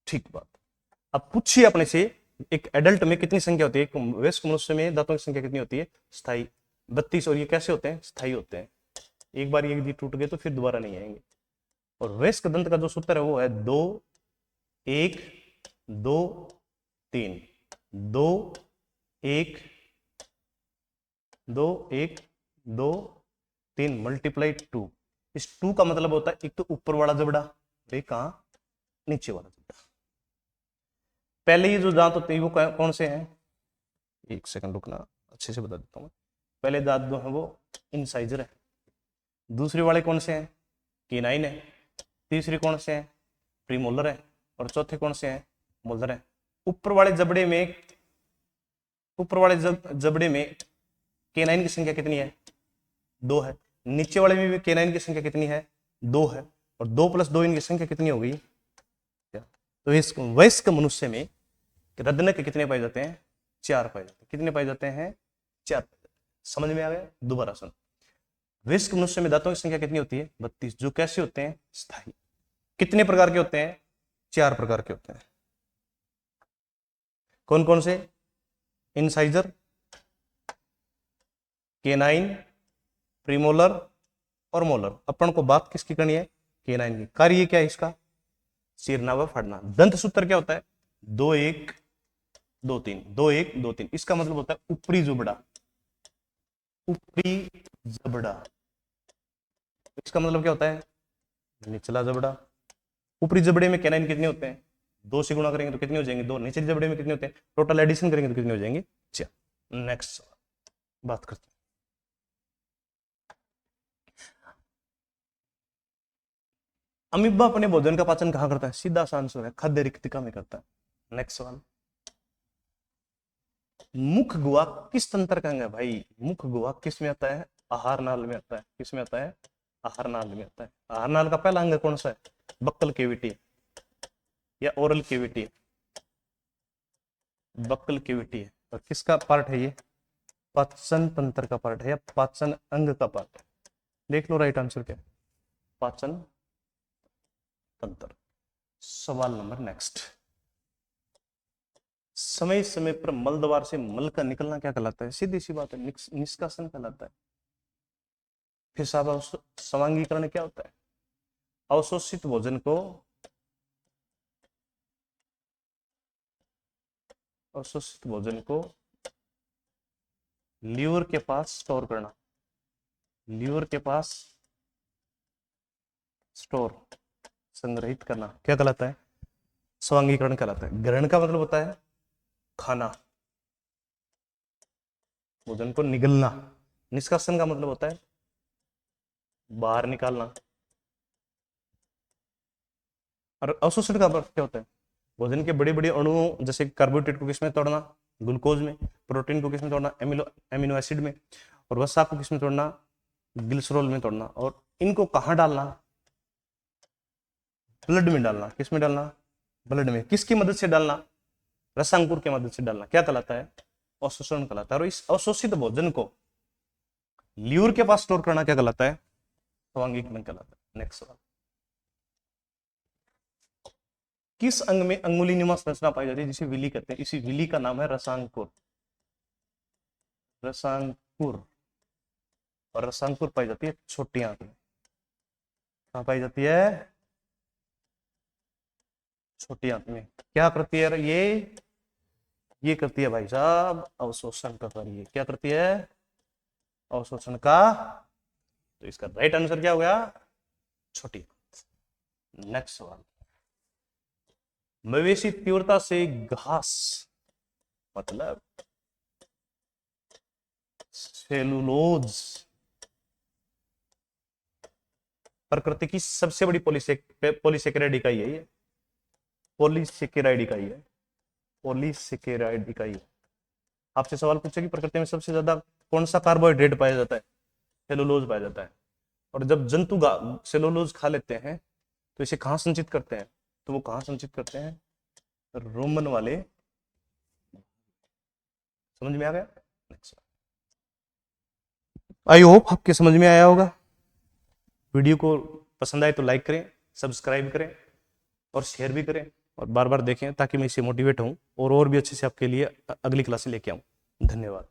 ठीक बात। अब पूछिए अपने से, एक एडल्ट में कितनी संख्या होती है? एक वयस्क मनुष्य में दांतों की संख्या कितनी होती है? स्थायी 32। और ये कैसे होते हैं? स्थायी होते हैं। एक बार ये टूट गए तो फिर दोबारा नहीं आएंगे। और वयस्क दंत का जो सूत्र है वो है 2 1 2 3। 2 1 2 1 2 3 मल्टीप्लाई 2। इस 2 का मतलब होता है, एक तो ऊपर वाला जबड़ा, एक कहां? नीचे वाला जबड़ा। पहले ये जो दांत होते हैं वो कौन से हैं? एक सेकंड रुकना, अच्छे से बता देता हूँ। पहले दांत जो है वो इंसाइजर है। दूसरे वाले कौन से हैं? केनाइन है। तीसरे कौन से हैं? प्रीमोलर है। और चौथे कौन से हैं? मोलर है। ऊपर वाले जबड़े में, ऊपर वाले जबड़े में केनाइन की संख्या कितनी है? 2 है। नीचे वाले में भी केनाइन की संख्या कितनी है? 2 है। और 2 + 2 इनकी संख्या कितनी हो गई? तो इस वयस्क मनुष्य में रदनक कितने पाए जाते हैं? 4 पाए जाते हैं। कितने पाए जाते हैं? 4। समझ में आ गया? दोबारा सुन, वयस्क मनुष्य में दांतों की संख्या कितनी होती है? 32। जो कैसे होते हैं? स्थायी। कितने प्रकार के होते हैं? 4 प्रकार के होते हैं। कौन कौन से? इंसाइजर, केनाइन, प्रीमोलर और मोलर। अपन को बात किसकी करनी है? केनाइन की। कार्य क्या है इसका? चीरना व फाड़ना। दंत सूत्र क्या होता है? 2 1 2 3। 2 1 2 3। इसका मतलब होता है ऊपरी जुबड़ा। ऊपरी जबड़ा। इसका मतलब क्या होता है? निचला जबड़ा। ऊपरी जबड़े में केनाइन कितने होते हैं? 2 से गुणा करेंगे तो कितने हो जाएंगे? 2। निचले जबड़े में कितने होते हैं? टोटल एडिशन करेंगे तो कितने हो जाएंगे? 4। नेक्स्ट बात करते हैं, अमीबा अपने भोजन का पाचन कहां करता है? सीधा सा आंसर है, खाद्य रिक्तिका में करता है। नेक्स्ट सवाल, मुख गुहा किस तंत्र का अंग है? भाई मुख गुहा किस में आता है? आहार नाल में आता है। किस में आता है? आहार नाल में आता है। आहार नाल का पहला अंग कौन सा है? बक्कल केविटी या ओरल केविटी है? बक्कल केविटी है। और किसका पार्ट है ये? पाचन तंत्र का पार्ट है या पाचन अंग का पार्ट है? देख लो राइट आंसर क्या है? पाचन तंत्र। सवाल नंबर नेक्स्ट, समय समय पर मल द्वार से मल का निकलना क्या कहलाता है? सीधी सी बात है, निष्कासन कहलाता है। फिर साहब समांगीकरण क्या होता है? अवशोषित भोजन को, अवशोषित भोजन को लीवर के पास स्टोर करना, लीवर के पास स्टोर, संग्रहित करना, क्या कहलाता है? स्वांगीकरण कहलाता है। ग्रहण का मतलब होता है खाना, भोजन को निगलना। निष्कासन का मतलब होता है बाहर निकालना। और अवशोषण का मतलब क्या होता है? भोजन के बड़े बड़े अणुओं जैसे कार्बोहाइड्रेट को किसमें तोड़ना? ग्लूकोज में। प्रोटीन को किसमें तोड़ना? एमिनो एसिड में। और वसा को किसमें तोड़ना? ग्लिसरॉल में तोड़ना। और इनको कहाँ डालना? ब्लड में डालना। किसमें डालना? ब्लड में। किसकी मदद से डालना? रसांकुर की मदद से डालना। क्या कहलाता है? अवशोषण कहलाता है। और इस अवशोषित भोजन को लीवर के पास स्टोर करना क्या कहलाता है? स्वांगीकरण कहलाता है। नेक्स्ट सवाल, किस अंग में अंगुलीनुमा संरचना पाई जाती है जिसे विली कहते हैं? इसी विली का नाम है रसांकुर। रसांकुर। और रसांकुर पाई जाती है छोटी आंत में। कहां पाई जाती है? छोटी आंत में। क्या करती है ये करती है भाई साहब अवशोषण का कार्य। क्या करती है? अवशोषण का। तो इसका राइट आंसर क्या हो गया? छोटी आंत। नेक्स्ट सवाल, मवेशी तीव्रता से घास मतलब सेलुलोज प्रकृति की सबसे बड़ी पॉलीसेकेराइड इकाई है। ये पॉलीसेकेराइड इकाई है। पॉलीसेकेराइड इकाई है। आपसे सवाल पूछे कि प्रकृति में सबसे ज्यादा कौन सा कार्बोहाइड्रेट पाया जाता है? सेलुलोज पाया जाता है। और जब जंतु सेलुलोज खा लेते हैं तो इसे कहां संचित करते हैं? तो वो कहां संचित करते हैं? रोमन वाले। समझ में आ गया? आई होप आपके समझ में आया होगा। वीडियो को पसंद आए तो लाइक करें, सब्सक्राइब करें और शेयर भी करें और बार बार देखें ताकि मैं इससे मोटिवेट हूं और भी अच्छे से आपके लिए अगली क्लास लेके आऊं। धन्यवाद।